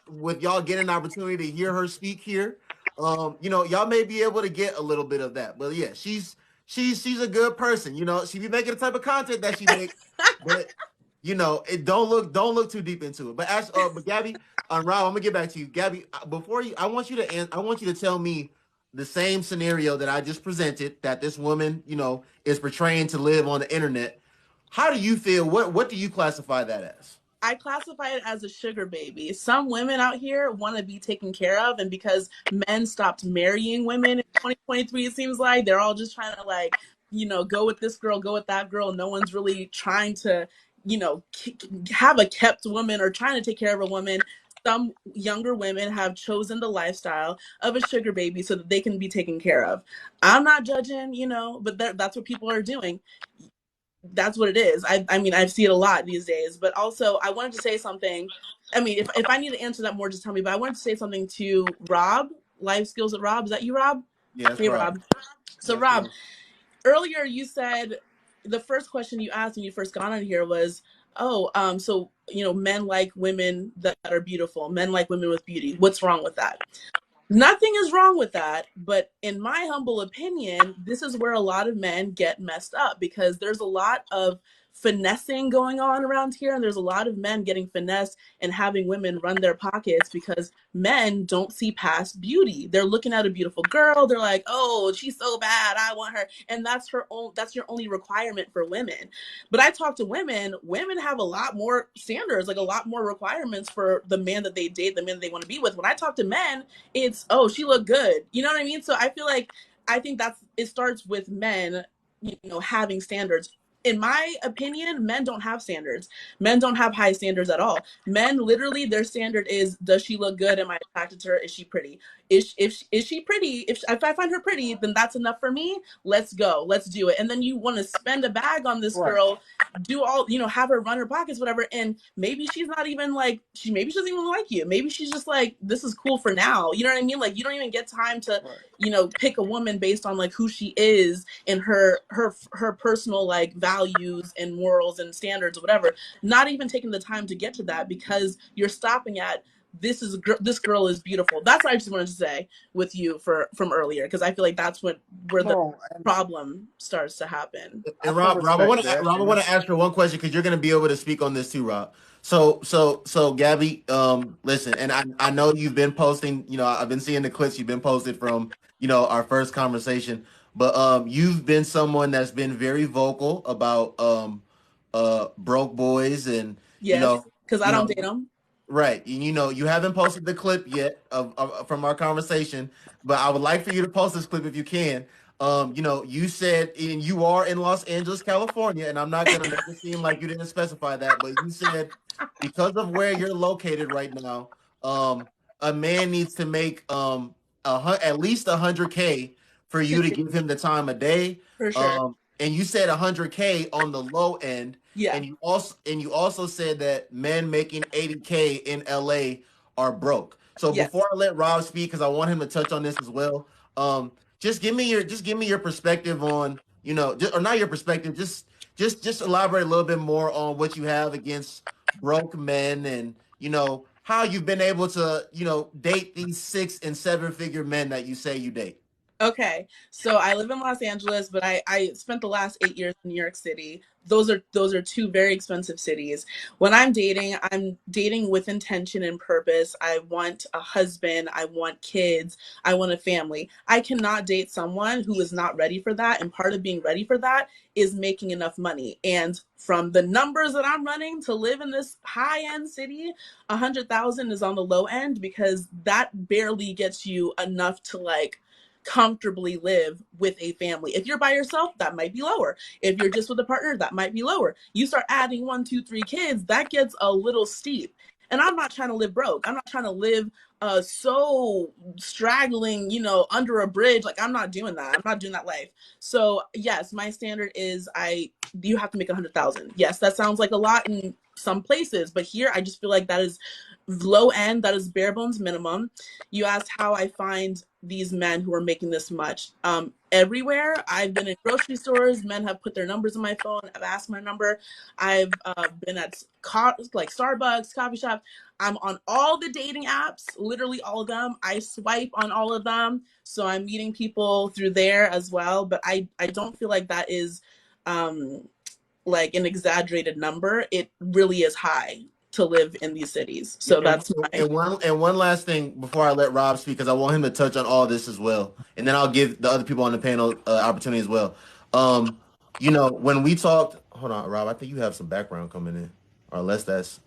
[SPEAKER 2] with y'all getting an opportunity to hear her speak here, y'all may be able to get a little bit of that. But yeah, she's a good person. She be making the type of content that she makes, but it don't look too deep into it. But Gabby, Rob, I'm gonna get back to you. Gabby, before you, I want you to tell me the same scenario that I just presented, that this woman, is portraying to live on the internet. How do you feel? What do you classify that as?
[SPEAKER 3] I classify it as a sugar baby. Some women out here want to be taken care of, and because men stopped marrying women in 2023, it seems like they're all just trying to go with this girl, go with that girl. No one's really trying to, have a kept woman or trying to take care of a woman. Some younger women have chosen the lifestyle of a sugar baby so that they can be taken care of. I'm not judging, but that's what people are doing. That's what it is. I mean, I see it a lot these days. But also, I wanted to say something. I mean, if I need to answer that more, just tell me. But I wanted to say something to Rob. Life skills with Rob. Is that you, Rob?
[SPEAKER 2] Yeah, that's
[SPEAKER 3] Hey,
[SPEAKER 2] Rob.
[SPEAKER 3] Rob. So,
[SPEAKER 2] Yes,
[SPEAKER 3] Rob,
[SPEAKER 2] ma'am.
[SPEAKER 3] earlier you said the first question you asked when you first got on here was, oh, so men like women that are beautiful, men like women with beauty. What's wrong with that? Nothing is wrong with that, but in my humble opinion, this is where a lot of men get messed up, because there's a lot of finessing going on around here, and there's a lot of men getting finessed and having women run their pockets because men don't see past beauty. They're looking at a beautiful girl, they're like, "Oh, she's so bad, I want her." And that's your only requirement for women. But I talk to women, women have a lot more standards, like a lot more requirements for the man that they date, the man that they want to be with. When I talk to men, it's, oh, she looked good, you know what I mean? So I think that's, it starts with men having standards. In my opinion, men don't have standards. Men don't have high standards at all. Men literally, their standard is, does she look good? Am I attracted to her? Is she pretty? Is she pretty? If I find her pretty, then that's enough for me. Let's go, let's do it. And then you want to spend a bag on this
[SPEAKER 1] Right.
[SPEAKER 3] girl, do all, have her run her pockets, whatever, and maybe she's not even like, maybe she doesn't even like you. Maybe she's just like, this is cool for now. You know what I mean? Like, you don't even get time to
[SPEAKER 1] Right.
[SPEAKER 3] pick a woman based on like who she is and her personal like values and morals and standards or whatever. Not even taking the time to get to that, because you're stopping at, this girl is beautiful. That's what I just wanted to say with you from earlier, because I feel like that's where the
[SPEAKER 1] No, and
[SPEAKER 3] problem starts to happen.
[SPEAKER 1] I
[SPEAKER 2] And
[SPEAKER 1] can
[SPEAKER 2] Rob, I
[SPEAKER 1] respect
[SPEAKER 2] want to
[SPEAKER 1] that,
[SPEAKER 2] Rob, I
[SPEAKER 1] and
[SPEAKER 2] want to
[SPEAKER 1] it's
[SPEAKER 2] ask her one question because you're going to be able to speak on this too, Rob. So Gabby, listen, and I know you've been posting. I've been seeing the clips you've been posted from our first conversation, but you've been someone that's been very vocal about broke boys and you
[SPEAKER 3] Yes,
[SPEAKER 2] know
[SPEAKER 3] because I
[SPEAKER 2] you
[SPEAKER 3] don't
[SPEAKER 2] know
[SPEAKER 3] date them.
[SPEAKER 2] right. You haven't posted the clip yet from our conversation, but I would like for you to post this clip if you can. You said, and you are in Los Angeles, California, and I'm not gonna make it seem like you didn't specify that, but you said because of where you're located right now, a man needs to make at least 100K for
[SPEAKER 3] To
[SPEAKER 2] you to give him the time of day.
[SPEAKER 3] For sure.
[SPEAKER 2] And you said 100K on the low end,
[SPEAKER 3] Yeah.
[SPEAKER 2] and you also said that men making 80K in LA are broke. So
[SPEAKER 3] Yes.
[SPEAKER 2] before I let Rob speak, because I want him to touch on this as well, just give me your perspective on, or not your perspective, just elaborate a little bit more on what you have against broke men, and how you've been able to date these 6 and 7 figure men that you say you date.
[SPEAKER 3] Okay, so I live in Los Angeles, but I spent the last 8 years in New York City. Those are two very expensive cities. When I'm dating with intention and purpose. I want a husband, I want kids, I want a family. I cannot date someone who is not ready for that, and part of being ready for that is making enough money. And from the numbers that I'm running to live in this high-end city, 100,000 is on the low end, because that barely gets you enough to like comfortably live with a family. If you're by yourself, that might be lower. If you're just with a partner, that might be lower. You start adding 1, 2, 3 kids, that gets a little steep. And I'm not trying to live broke. I'm not trying to live so straggling, under a bridge. Like, I'm not doing that. I'm not doing that life. So yes, my standard is, you have to make 100,000. Yes, that sounds like a lot in some places, but here I just feel like that is low end. That is bare bones minimum. You asked how I find these men who are making this much. Everywhere. I've been in grocery stores. Men have put their numbers in my phone. I've asked my number. I've been at like Starbucks, coffee shop. I'm on all the dating apps, literally all of them. I swipe on all of them. So I'm meeting people through there as well. But I don't feel like that is like an exaggerated number. It really is high to live in these cities.
[SPEAKER 2] Yeah,
[SPEAKER 3] So
[SPEAKER 2] and,
[SPEAKER 3] that's my.
[SPEAKER 2] and one last thing before I let Rob speak, because I want him to touch on all this as well, and then I'll give the other people on the panel opportunity as well. When we talked, hold on, Rob, I think you have some background coming in, or unless that's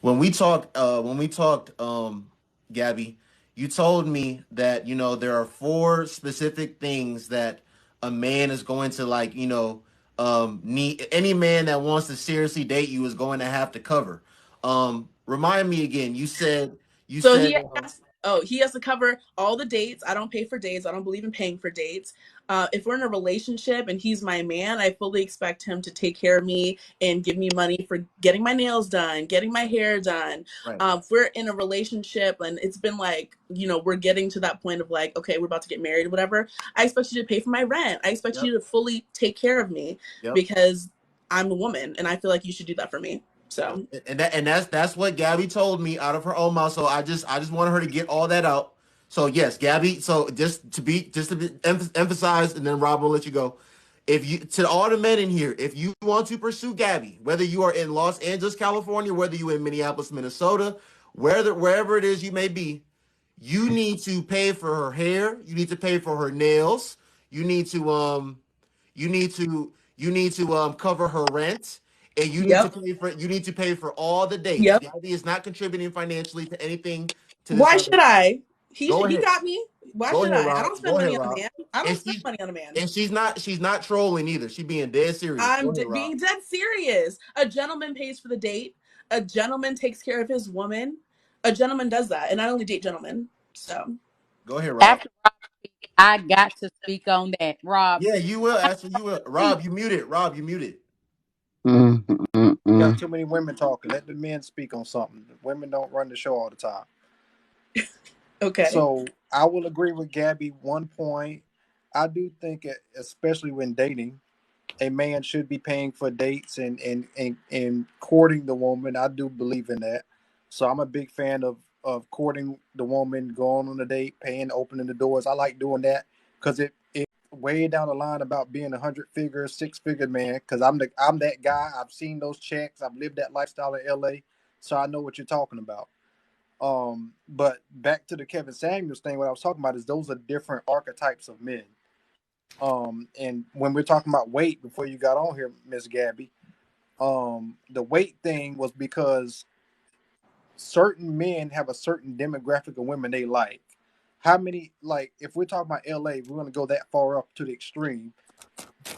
[SPEAKER 2] when we talked, Gabby, you told me that there are 4 specific things that a man is going to like, need. Any man that wants to seriously date you is going to have to cover. Remind me again. You said you
[SPEAKER 3] So
[SPEAKER 2] said
[SPEAKER 3] he asked. Oh, he has to cover all the dates. I don't pay for dates. I don't believe in paying for dates. If we're in a relationship and he's my man, I fully expect him to take care of me and give me money for getting my nails done, getting my hair done.
[SPEAKER 2] Right.
[SPEAKER 3] If we're in a relationship and it's been like, we're getting to that point of like, okay, we're about to get married, whatever, I expect you to pay for my rent. I expect
[SPEAKER 2] Yep.
[SPEAKER 3] you to fully take care of me
[SPEAKER 2] Yep.
[SPEAKER 3] because I'm a woman and I feel like you should do that for me.
[SPEAKER 2] Yep.
[SPEAKER 3] So,
[SPEAKER 2] And that's what Gabby told me out of her own mouth. So I just wanted her to get all that out. So yes, Gabby. So just to be emphasized, and then Rob will let you go. If you to all the men in here, if you want to pursue Gabby, whether you are in Los Angeles, California, whether you in Minneapolis, Minnesota, wherever it is you may be, you need to pay for her hair. You need to pay for her nails. You need to cover her rent, and
[SPEAKER 3] yep,
[SPEAKER 2] you need to pay for all the dates.
[SPEAKER 3] yep.
[SPEAKER 2] Gabby is not contributing financially to anything to this
[SPEAKER 3] Why
[SPEAKER 2] other.
[SPEAKER 3] should I?
[SPEAKER 2] Go
[SPEAKER 3] He
[SPEAKER 2] ahead.
[SPEAKER 3] got me. Why
[SPEAKER 2] Go
[SPEAKER 3] should
[SPEAKER 2] ahead,
[SPEAKER 3] I? I
[SPEAKER 2] Rob.
[SPEAKER 3] don't spend
[SPEAKER 2] Go ahead,
[SPEAKER 3] money on a
[SPEAKER 2] Rob.
[SPEAKER 3] man. I don't
[SPEAKER 2] And
[SPEAKER 3] spend money on a man.
[SPEAKER 2] she's not trolling either. She's being dead serious. Go ahead, Rob.
[SPEAKER 3] Being dead serious. A gentleman pays for the date. A gentleman takes care of his woman. A gentleman does that, and I only date gentlemen. So
[SPEAKER 2] Go ahead, Rob.
[SPEAKER 8] After Rob speak, I got to speak on that. Rob,
[SPEAKER 2] Yeah, you will. Actually, you will. Rob, you muted. Rob, you muted.
[SPEAKER 4] Mm, mm,
[SPEAKER 1] You got
[SPEAKER 4] mm.
[SPEAKER 1] too many women talking. Let the men speak on something. The women don't run the show all the time.
[SPEAKER 3] okay,
[SPEAKER 1] So I will agree with Gabby. One point, I do think, especially when dating, a man should be paying for dates and courting the woman. I do believe in that. So I'm a big fan of courting the woman, going on a date, paying, opening the doors. I like doing that because it way down the line about being 100 figure, 6 figure man. Because I'm that guy. I've seen those checks. I've lived that lifestyle in LA, so I know what you're talking about. But back to the Kevin Samuels thing, what I was talking about is those are different archetypes of men. And when we're talking about weight, before you got on here, Miss Gabby, the weight thing was because certain men have a certain demographic of women they like. How many, like, if we're talking about LA, we're going to go that far up to the extreme.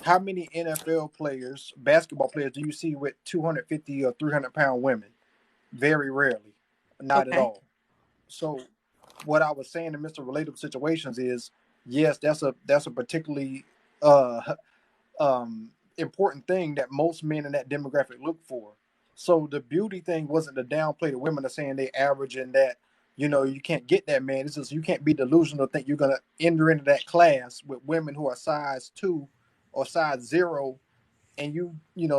[SPEAKER 1] How many NFL players, basketball players, do you see with 250 or 300 pound women? Very rarely, not at
[SPEAKER 3] okay.
[SPEAKER 1] all. So what I was saying in Mr. Relatable Situations is, yes, that's a particularly uh important thing that most men in that demographic look for. So the beauty thing wasn't to downplay the women are saying they average and that you can't get that man. It's just you can't be delusional to think you're gonna enter into that class with women who are size 2 or size 0 and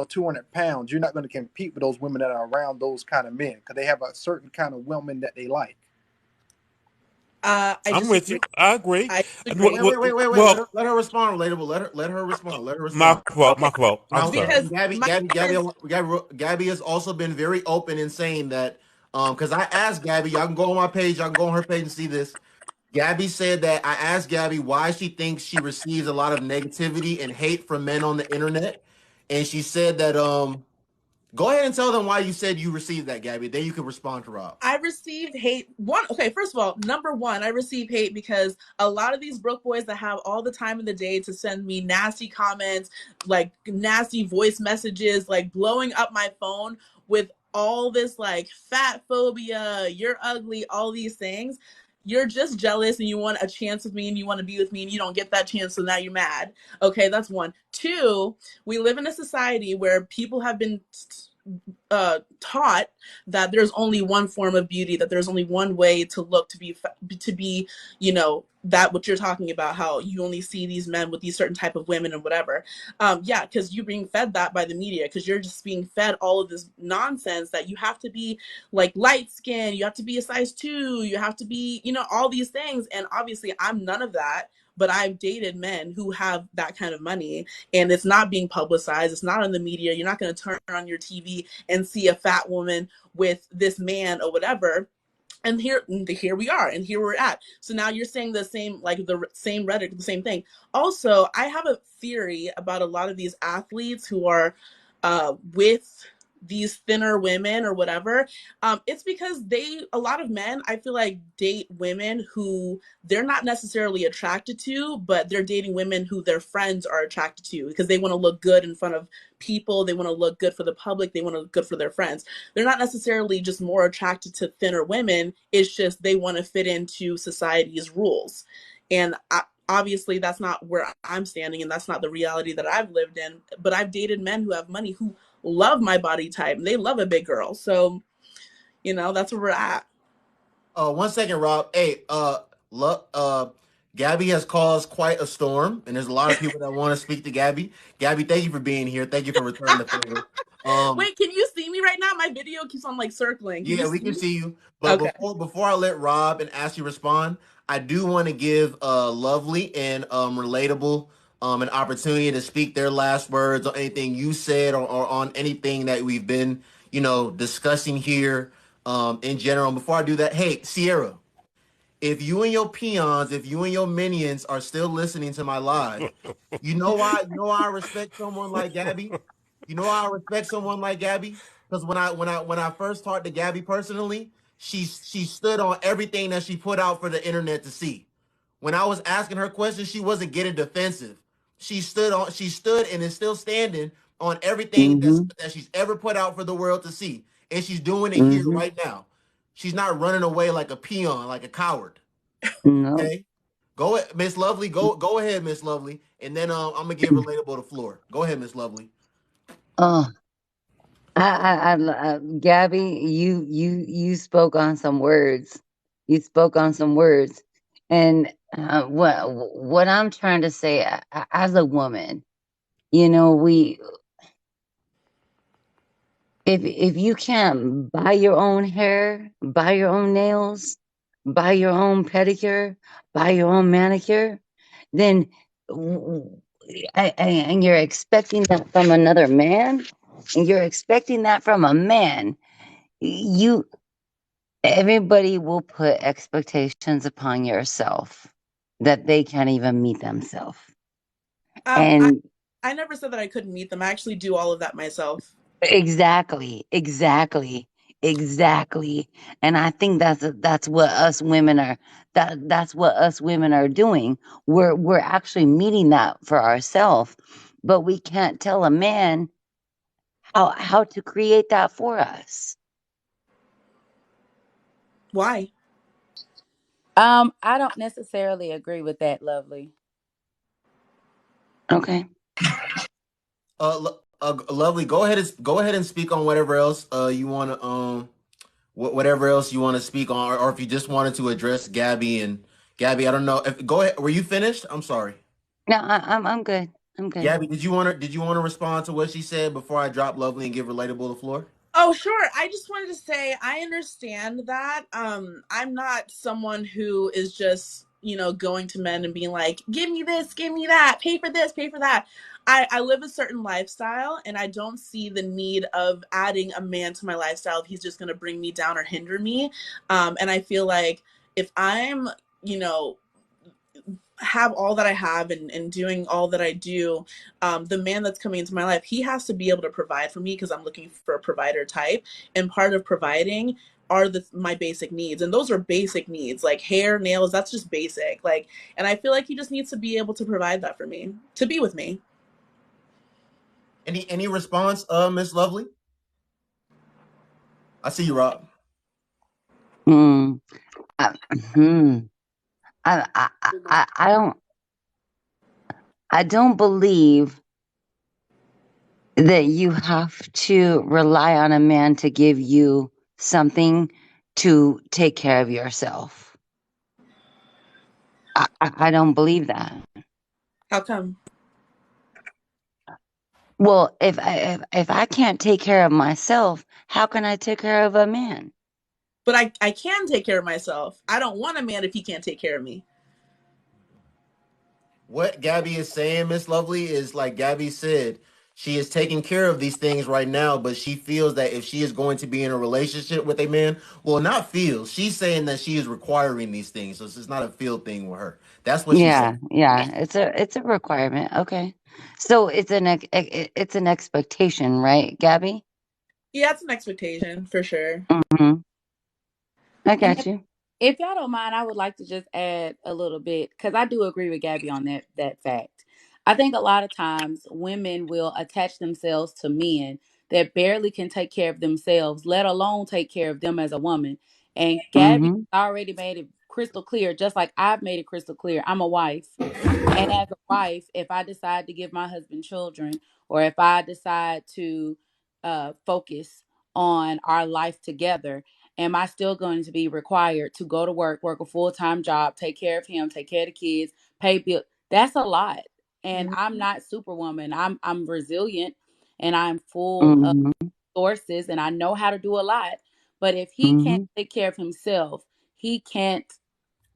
[SPEAKER 1] 200 pounds. You're not going to compete with those women that are around those kind of men because they have a certain kind of women that they like.
[SPEAKER 3] I
[SPEAKER 7] I'm with
[SPEAKER 3] disagree.
[SPEAKER 7] you. I agree.
[SPEAKER 3] I
[SPEAKER 2] Wait,
[SPEAKER 3] disagree
[SPEAKER 2] wait, wait, wait, wait. Let
[SPEAKER 7] Well,
[SPEAKER 2] her respond. Relatable. Let her respond. Let her
[SPEAKER 7] my
[SPEAKER 2] respond.
[SPEAKER 7] fault.
[SPEAKER 3] okay
[SPEAKER 7] My fault. I'm
[SPEAKER 2] Now,
[SPEAKER 7] sorry.
[SPEAKER 3] because
[SPEAKER 2] Gabby,
[SPEAKER 3] my
[SPEAKER 2] Gabby, Gabby,
[SPEAKER 3] difference.
[SPEAKER 2] Gabby has also been very open in saying that, because I asked Gabby, y'all can go on my page, y'all can go on her page and see this. Gabby said that I asked Gabby why she thinks she receives a lot of negativity and hate from men on the internet, and she said that go ahead and tell them why you said you received that, Gabby. Then you can respond to Rob.
[SPEAKER 3] I received hate. Okay, first of all, number one, I received hate because a lot of these broke boys that have all the time in the day to send me nasty comments, like nasty voice messages, like blowing up my phone with all this like fat phobia, you're ugly, all these things. You're just jealous and you want a chance with me and you want to be with me and you don't get that chance, so now you're mad. Okay, that's one. Two, we live in a society where people have been taught that there's only one form of beauty, that there's only one way to look, to be, that what you're talking about, how you only see these men with these certain type of women and whatever. Yeah, because you're being fed that by the media, because you're just being fed all of this nonsense that you have to be like light skin, you have to be a size 2, you have to be, all these things. And obviously I'm none of that, but I've dated men who have that kind of money and it's not being publicized. It's not on the media. You're not going to turn on your TV and see a fat woman with this man or whatever. And here we are, and here we're at. So now you're saying the same, like the same rhetoric, the same thing. Also, I have a theory about a lot of these athletes who are with these thinner women or whatever, it's because a lot of men, I feel like, date women who they're not necessarily attracted to, but they're dating women who their friends are attracted to because they want to look good in front of people. They want to look good for the public. They want to look good for their friends. They're not necessarily just more attracted to thinner women. It's just they want to fit into society's rules. And obviously, that's not where I'm standing, and that's not the reality that I've lived in. But I've dated men who have money who love my body type. They love a big girl. So, that's where we're at.
[SPEAKER 2] 1 second, Rob. Hey, Gabby has caused quite a storm, and there's a lot of people that want to speak to Gabby. Gabby, thank you for being here. Thank you for returning the favor. Um,
[SPEAKER 3] Wait, can you see me right now? My video keeps on like circling. Can you
[SPEAKER 2] yeah, we
[SPEAKER 3] see
[SPEAKER 2] can
[SPEAKER 3] me?
[SPEAKER 2] see you. But
[SPEAKER 3] Okay.
[SPEAKER 2] before I let Rob and Ashley respond, I do want to give Lovely and Relatable an opportunity to speak their last words on anything you said, or on anything that we've been, discussing here in general. And before I do that, hey, Sierra, if you and your peons, if you and your minions are still listening to my live, you know why? You know why I respect someone like Gabby? You know why I respect someone like Gabby? Because when I first talked to Gabby personally, she stood on everything that she put out for the internet to see. When I was asking her questions, she wasn't getting defensive. She stood and is still standing on everything
[SPEAKER 4] Mm-hmm.
[SPEAKER 2] that she's ever put out for the world to see. And she's doing it here
[SPEAKER 4] Mm-hmm.
[SPEAKER 2] right now. She's not running away like a peon, like a coward.
[SPEAKER 4] No.
[SPEAKER 2] Okay? Go ahead, Miss Lovely. Go ahead, Miss Lovely. And then I'm gonna give Relatable the floor. Go ahead, Miss Lovely.
[SPEAKER 4] Oh, Gabby, you spoke on some words. You spoke on some words, and what I'm trying to say, as a woman, we if you can't buy your own hair, buy your own nails, buy your own pedicure, buy your own manicure, then w- and you're expecting that from another man, and you're expecting that from a man, you everybody will put expectations upon yourself that they can't even meet themselves.
[SPEAKER 3] Um, I,
[SPEAKER 4] And
[SPEAKER 3] I never said that I couldn't meet them. I actually do all of that myself.
[SPEAKER 4] exactly, exactly, exactly. And I think that's what us women are that's what us women are doing. We're actually meeting that for ourselves, but we can't tell a man how to create that for us.
[SPEAKER 3] Why?
[SPEAKER 8] I don't necessarily agree with that, Lovely.
[SPEAKER 4] Okay.
[SPEAKER 2] Lovely. Go ahead and speak on whatever else you want to whatever else you want to speak on, or if you just wanted to address Gabby and Gabby. I don't know. Go ahead. Were you finished? I'm sorry.
[SPEAKER 4] No, I'm good. I'm good.
[SPEAKER 2] Gabby, did you want to respond to what she said before I drop Lovely and give Relatable the floor?
[SPEAKER 3] Oh, sure. I just wanted to say I understand that. I'm not someone who is just, going to men and being like, give me this, give me that, pay for this, pay for that. I live a certain lifestyle and I don't see the need of adding a man to my lifestyle if he's just going to bring me down or hinder me. And I feel like if I'm, you know, have all that I have and doing all that I do, the man that's coming into my life, he has to be able to provide for me because I'm looking for a provider type. And part of providing are my basic needs. And those are basic needs like hair, nails, that's just basic. And I feel like he just needs to be able to provide that for me, to be with me.
[SPEAKER 2] Any response, Miss Lovely? I see you, Rob.
[SPEAKER 4] Hmm. I, hmm. I don't believe that you have to rely on a man to give you something to take care of yourself. I don't believe that.
[SPEAKER 3] How come?
[SPEAKER 4] Well, if I can't take care of myself, how can I take care of a man?
[SPEAKER 3] But I can take care of myself. I don't want a man if he can't take care of me.
[SPEAKER 2] What Gabby is saying, Miss Lovely, is like Gabby said, she is taking care of these things right now, but she feels that if she is going to be in a relationship with a man, well, not feels, she's saying that she is requiring these things. So it's not a feel thing with her. That's what she's saying.
[SPEAKER 4] Yeah, yeah, it's a requirement. Okay, so it's an expectation, right, Gabby?
[SPEAKER 3] Yeah, it's an expectation for sure.
[SPEAKER 4] Mm-hmm. I
[SPEAKER 8] And
[SPEAKER 4] got you.
[SPEAKER 8] if y'all don't mind, I would like to just add a little bit because I do agree with Gabby on that fact. I think a lot of times women will attach themselves to men that barely can take care of themselves, let alone take care of them as a woman. And Gabby
[SPEAKER 4] Mm-hmm.
[SPEAKER 8] already made it crystal clear, just like I've made it crystal clear. I'm a wife. And as a wife, if I decide to give my husband children, or if I decide to focus on our life together, am I still going to be required to go to work, work a full time job, take care of him, take care of the kids, pay bills? That's a lot. And
[SPEAKER 3] Mhm.
[SPEAKER 8] I'm not superwoman. I'm resilient and I'm full of
[SPEAKER 4] Mm-hmm.
[SPEAKER 8] sources and I know how to do a lot. But if he can't
[SPEAKER 4] Mm-hmm.
[SPEAKER 8] take care of himself, he can't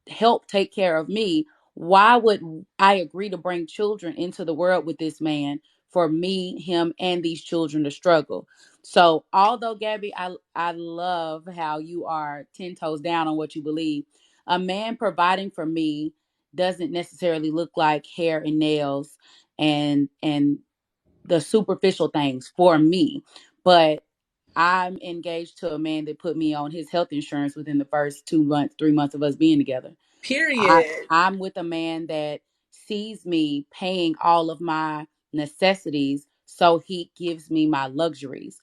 [SPEAKER 8] help take care of me, why would I agree to bring children into the world with this man for me, him, and these children to struggle? So, although Gabby, I love how you are 10 toes down on what you believe. A man providing for me doesn't necessarily look like hair and nails and the superficial things for me, but I'm engaged to a man that put me on his health insurance within the first 2 months, 3 months of us being together.
[SPEAKER 3] Period.
[SPEAKER 8] I'm with a man that sees me paying all of my necessities, so he gives me my luxuries.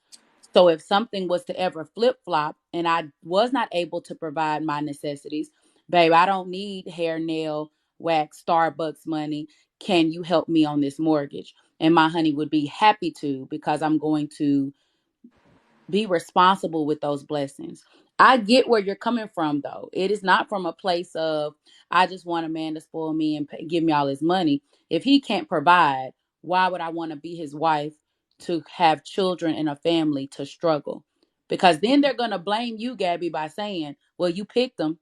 [SPEAKER 8] So if something was to ever flip flop and I was not able to provide my necessities, babe, I don't need hair, nail, wax, Starbucks money. Can you help me on this mortgage? And my honey would be happy to, because I'm going to be responsible with those blessings. I get where you're coming from, though. It is not from a place of, I just want a man to spoil me and give me all his money. If he can't provide, why would I want to be his wife to have children and a family to struggle? Because then they're going to blame you, Gabby, by saying, well, you picked them.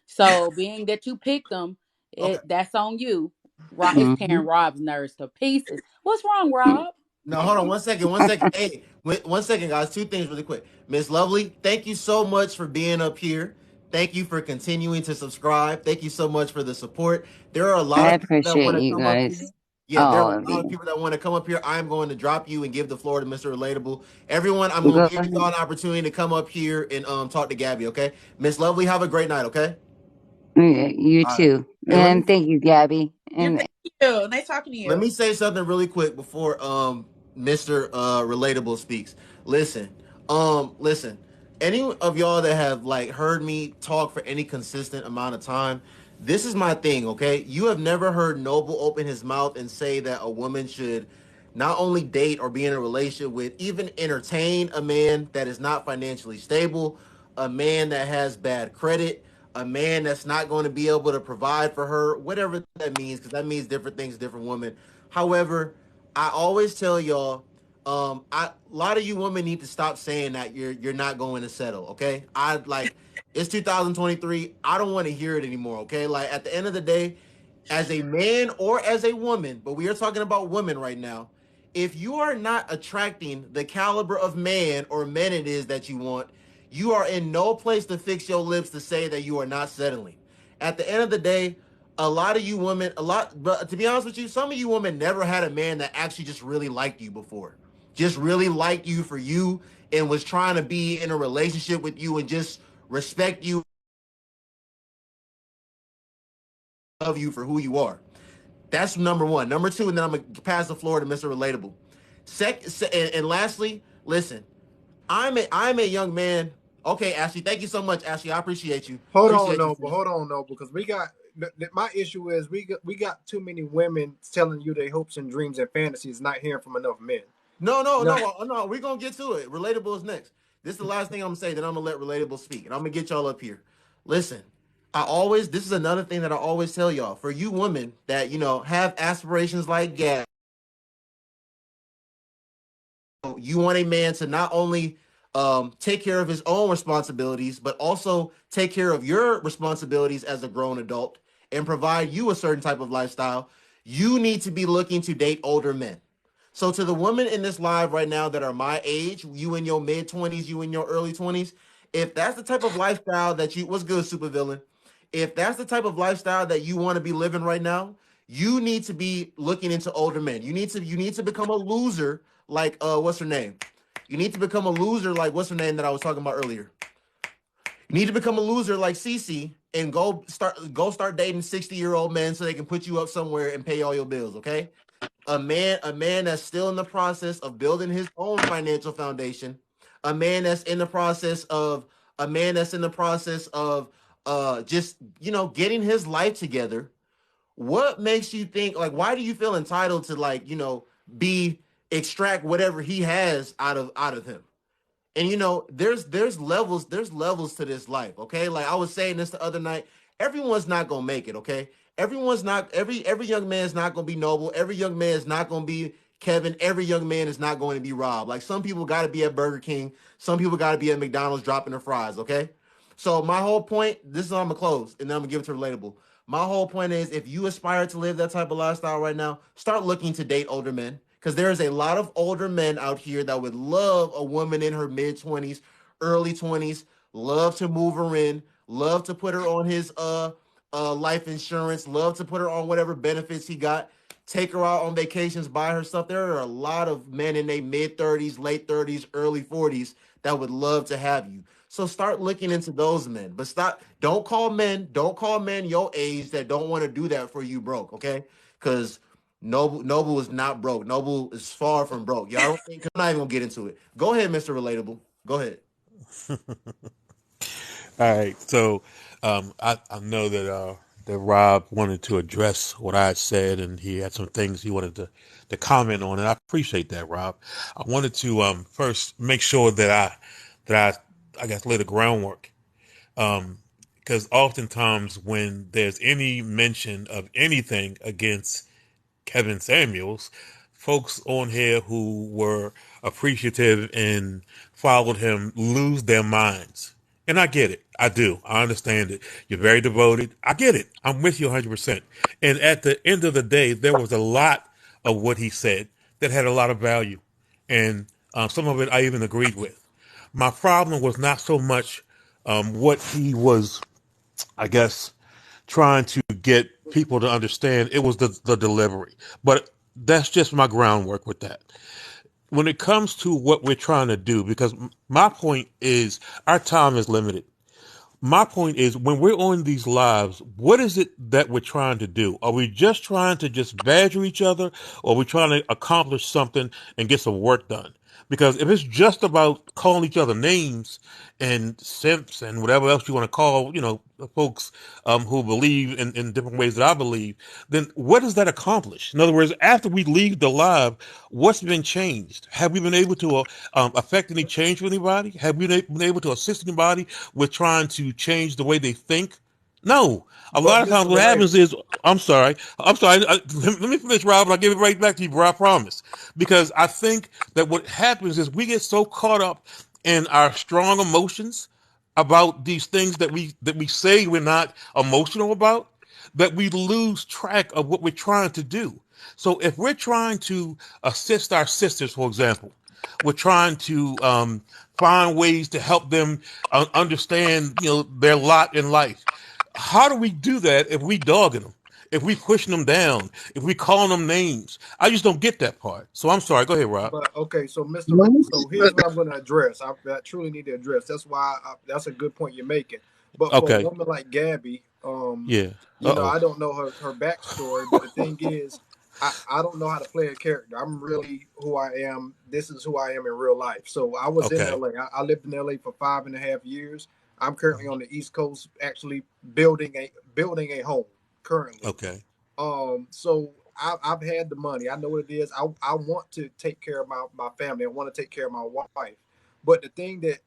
[SPEAKER 8] So being that you picked them,
[SPEAKER 2] Okay.
[SPEAKER 8] that's on you. Rob, it's
[SPEAKER 4] Mm-hmm.
[SPEAKER 8] tearing Rob's nerves to pieces. What's wrong, Rob?
[SPEAKER 2] No, hold on 1 second. 1 second. Hey, wait, 1 second, guys. Two things really quick. Miss Lovely, thank you so much for being up here. Thank you for continuing to subscribe. Thank you so much for the support. There are a lot
[SPEAKER 4] I
[SPEAKER 2] of people that want
[SPEAKER 4] appreciate
[SPEAKER 2] to
[SPEAKER 4] you
[SPEAKER 2] come up here.
[SPEAKER 4] guys.
[SPEAKER 2] Yeah, there are
[SPEAKER 4] All
[SPEAKER 2] a
[SPEAKER 4] of
[SPEAKER 2] lot of
[SPEAKER 4] you.
[SPEAKER 2] people that want to come up here. I'm going to drop you and give the floor to Mr. Relatable. Everyone, I'm going
[SPEAKER 4] Go
[SPEAKER 2] to give
[SPEAKER 4] ahead.
[SPEAKER 2] y'all an opportunity to come up here and talk to Gabby. Okay, Miss Lovely, have a great night. Okay.
[SPEAKER 4] Yeah, you
[SPEAKER 2] All right.
[SPEAKER 4] too.
[SPEAKER 2] Hey, let
[SPEAKER 4] And
[SPEAKER 2] me
[SPEAKER 4] thank you, Gabby.
[SPEAKER 3] You're
[SPEAKER 4] And
[SPEAKER 3] thank you. Nice talking to
[SPEAKER 2] let
[SPEAKER 3] you.
[SPEAKER 2] me say something really quick before Mr. Relatable speaks. Listen, listen. Any of y'all that have like heard me talk for any consistent amount of time, this is my thing, okay? You have never heard Noble open his mouth and say that a woman should not only date or be in a relationship with, even entertain a man that is not financially stable, a man that has bad credit, a man that's not going to be able to provide for her, whatever that means, because that means different things to different women. However, I always tell y'all, a lot of you women need to stop saying that you're not going to settle. Okay, I like it's 2023. I don't want to hear it anymore. Okay, like at the end of the day, as a man or as a woman, but we are talking about women right now. If you are not attracting the caliber of man or men it is that you want, you are in no place to fix your lips to say that you are not settling. At the end of the day, a lot of you women, but to be honest with you, some of you women never had a man that actually just really liked you before. Just really liked you for you and was trying to be in a relationship with you and just respect you, love you for who you are. That's number one. Number two, and then I'm gonna pass the floor to Mr. Relatable. And lastly, listen, I'm a young man. Okay, Ashley, thank you so much, Ashley. I appreciate you. Appreciate you, sis.
[SPEAKER 1] Hold on, Noble, because we got my issue is we got too many women telling you their hopes and dreams and fantasies, not hearing from enough men.
[SPEAKER 2] No, no,
[SPEAKER 1] You know,
[SPEAKER 2] no, no. We're gonna get to it. Relatable is next. This is the last thing I'm gonna say. Then I'm gonna let Relatable speak, and I'm gonna get y'all up here. Listen, this is another thing that I always tell y'all. For you women that have aspirations like Gab, you want a man to not only take care of his own responsibilities, but also take care of your responsibilities as a grown adult and provide you a certain type of lifestyle. You need to be looking to date older men. So to the women in this live right now that are my age, you in your mid 20s, you in your early 20s, if that's the type of lifestyle that you what's good, supervillain? If that's the type of lifestyle that you want to be living right now, you need to be looking into older men. You need to become a loser like what's her name? You need to become a loser like what's her name that I was talking about earlier. You need to become a loser like Cece and go start dating 60-year-old men so they can put you up somewhere and pay all your bills, okay? A man that's still in the process of building his own financial foundation, a man that's in the process of a man that's in the process of just getting his life together. What makes you think, like, why do you feel entitled to, like, be extract whatever he has out of him? And there's levels to this life, okay? Like I was saying this the other night, everyone's not gonna make it, okay? Everyone's not every young man is not gonna be Noble, every young man is not gonna be Kevin, every young man is not going to be Rob. Like some people gotta be at Burger King, some people gotta be at McDonald's dropping their fries, okay? So my whole point, this is how I'm gonna close, and then I'm gonna give it to Relatable. My whole point is, if you aspire to live that type of lifestyle right now, start looking to date older men, because there is a lot of older men out here that would love a woman in her mid 20s, early 20s, love to move her in, love to put her on his life insurance, love to put her on whatever benefits he got, take her out on vacations, buy her stuff. There are a lot of men in their mid 30s, late 30s, early 40s that would love to have you. So start looking into those men. But don't call men your age that don't want to do that for you broke, okay? Because Noble is not broke. Noble is far from broke. Y'all don't think, I'm not even gonna get into it. Go ahead, Mr. Relatable. Go ahead.
[SPEAKER 7] All right. So I know that Rob wanted to address what I had said, and he had some things he wanted to comment on, and I appreciate that, Rob. I wanted to first make sure that I guess lay the groundwork. Because oftentimes when there's any mention of anything against Kevin Samuels, folks on here who were appreciative and followed him lose their minds. And I get it. I do. I understand it. You're very devoted. I get it. I'm with you 100%. And at the end of the day, there was a lot of what he said that had a lot of value. And some of it I even agreed with. My problem was not so much what he was, I guess, trying to get people to understand. It was the delivery. But that's just my groundwork with that. When it comes to what we're trying to do, because my point is our time is limited. My point is when we're on these lives, what is it that we're trying to do? Are we just trying to just badger each other, or are we trying to accomplish something and get some work done? Because if it's just about calling each other names and simps and whatever else you want to call, folks who believe in different ways that I believe, then what does that accomplish? In other words, after we leave the live, what's been changed? Have we been able to affect any change with anybody? Have we been able to assist anybody with trying to change the way they think? No. A
[SPEAKER 1] But
[SPEAKER 7] lot of
[SPEAKER 1] Mr.
[SPEAKER 7] times what
[SPEAKER 1] Relatable,
[SPEAKER 7] happens is, I'm sorry. Let me finish, Rob, and I'll give it right back to you, bro. I promise. Because I think that what happens is we get so caught up in our strong emotions about these things that we say we're not emotional about, that we lose track of what we're trying to do. So if we're trying to assist our sisters, for example, we're trying to find ways to help them understand, their lot in life. How do we do that if we dogging them? If we pushing them down? If we calling them names? I just don't get that part. So I'm sorry. Go ahead, Rob.
[SPEAKER 1] but okay, so so
[SPEAKER 4] Most
[SPEAKER 1] here's what I'm going to address. I truly need to address. That's why that's a good point you're making. But for a
[SPEAKER 7] Okay.
[SPEAKER 1] woman like Gabby,
[SPEAKER 7] Yeah. Uh oh.
[SPEAKER 1] I don't know her backstory, but the thing is, I don't know how to play a character. I'm really who I am. This is who I am in real life. So I was in
[SPEAKER 7] Okay.
[SPEAKER 1] LA. I lived in LA for 5.5 years. I'm currently on the East Coast, actually building a home currently.
[SPEAKER 7] Okay.
[SPEAKER 1] So I've had the money. I know what it is. I want to take care of my family. I want to take care of my wife. But the thing that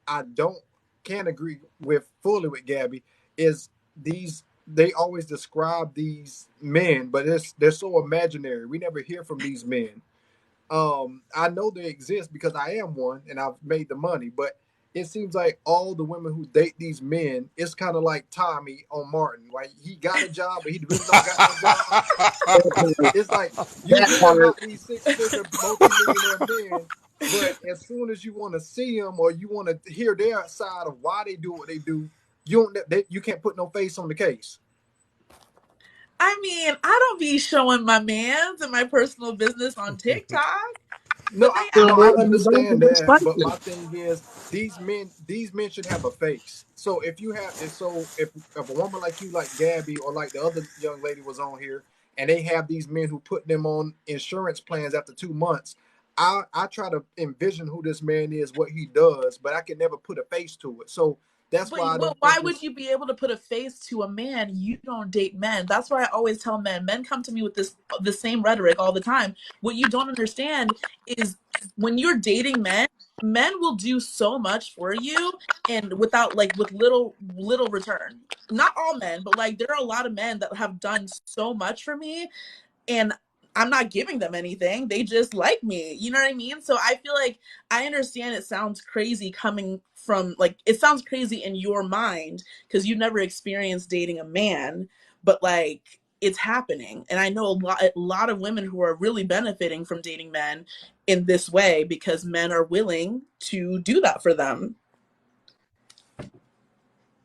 [SPEAKER 1] I don't can agree with fully with Gabby is these they always describe these men, but they're so imaginary. We never hear from these men. I know they exist because I am one and I've made the money, but it seems like all the women who date these men, it's kind of like Tommy on Martin. Like he got a job, but he really don't got no job. It's like you
[SPEAKER 4] that
[SPEAKER 1] hear
[SPEAKER 4] part.
[SPEAKER 1] about these six-figure multi-millionaire men, but as soon as you want to see them or you want to hear their side of why they do what they do, you can't put no face on the case.
[SPEAKER 3] I mean, I don't be showing my mans and my personal business on TikTok.
[SPEAKER 1] No,
[SPEAKER 3] They
[SPEAKER 1] no, I
[SPEAKER 3] actually do.
[SPEAKER 1] understand that, but my thing is these men should have a face. So if a woman like you, like Gabby, or like the other young lady was on here, and they have these men who put them on insurance plans after 2 months, I try to envision who this man is, what he does, but I can never put a face to it. So that's
[SPEAKER 3] But
[SPEAKER 1] why I don't
[SPEAKER 3] why
[SPEAKER 1] think
[SPEAKER 3] would
[SPEAKER 1] it's
[SPEAKER 3] you be able to put a face to a man? You don't date men. That's why I always tell men. Men come to me with the same rhetoric all the time. What you don't understand is when you're dating men, men will do so much for you and without like with little return. Not all men, but like there are a lot of men that have done so much for me and I'm not giving them anything. They just like me. You know what I mean? So I feel like I understand it sounds crazy coming from like it sounds crazy in your mind because you've never experienced dating a man, but like it's happening. And I know a lot of women who are really benefiting from dating men in this way because men are willing to do that for them.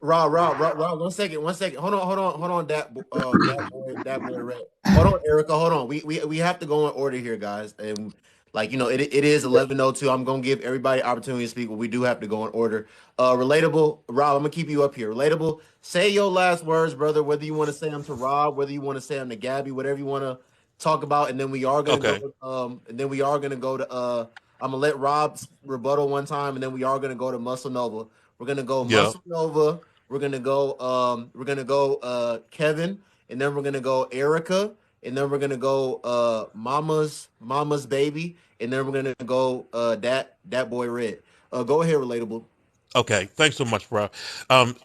[SPEAKER 2] Rob. 1 second, 1 second. Hold on. That boy, Red. Hold on, Erica. Hold on. We have to go in order here, guys. And like it is 11:02. I'm gonna give everybody opportunity to speak, but we do have to go in order. Relatable, Rob. I'm gonna keep you up here. Relatable. Say your last words, brother. Whether you want to say them to Rob, whether you want to say them to Gabby, whatever you want to talk about, and then we are gonna go.
[SPEAKER 7] Okay.
[SPEAKER 2] And then we are gonna go to. I'm gonna let Rob rebuttal one time, and then we are gonna go to Muscle Nova. We're gonna go
[SPEAKER 7] Yeah.
[SPEAKER 2] Muscle Nova. We're gonna go Kevin, and then we're gonna go Erica, and then we're gonna go Mama's baby, and then we're gonna go that boy Red. Go ahead, relatable.
[SPEAKER 7] Okay. Thanks so much, bro. Um,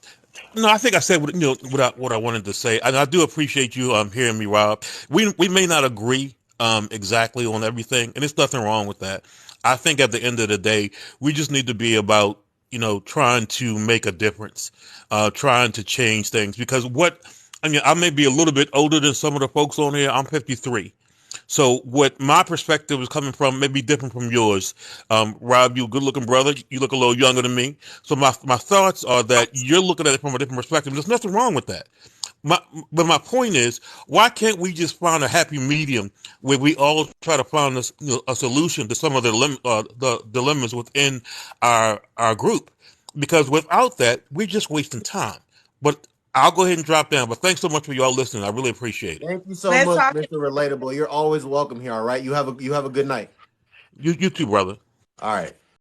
[SPEAKER 7] No, I think I said what I wanted to say, and I do appreciate you hearing me, Rob. We may not agree exactly on everything, and there's nothing wrong with that. I think at the end of the day, we just need to be about trying to make a difference, trying to change things. Because I may be a little bit older than some of the folks on here. I'm 53. So what my perspective is coming from may be different from yours. Rob, you a good looking brother. You look a little younger than me. So my thoughts are that you're looking at it from a different perspective. There's nothing wrong with that. My, but my point is, why can't we just find a happy medium where we all try to find a solution to some of the dilemmas within our group? Because without that, we're just wasting time. But I'll go ahead and drop down. But thanks so much for y'all listening. I really appreciate it.
[SPEAKER 2] Thank you so
[SPEAKER 3] Nice
[SPEAKER 2] much,
[SPEAKER 3] talking.
[SPEAKER 2] Mr. Relatable. You're always welcome here. All right, you have a good night.
[SPEAKER 7] You too, brother.
[SPEAKER 2] All right.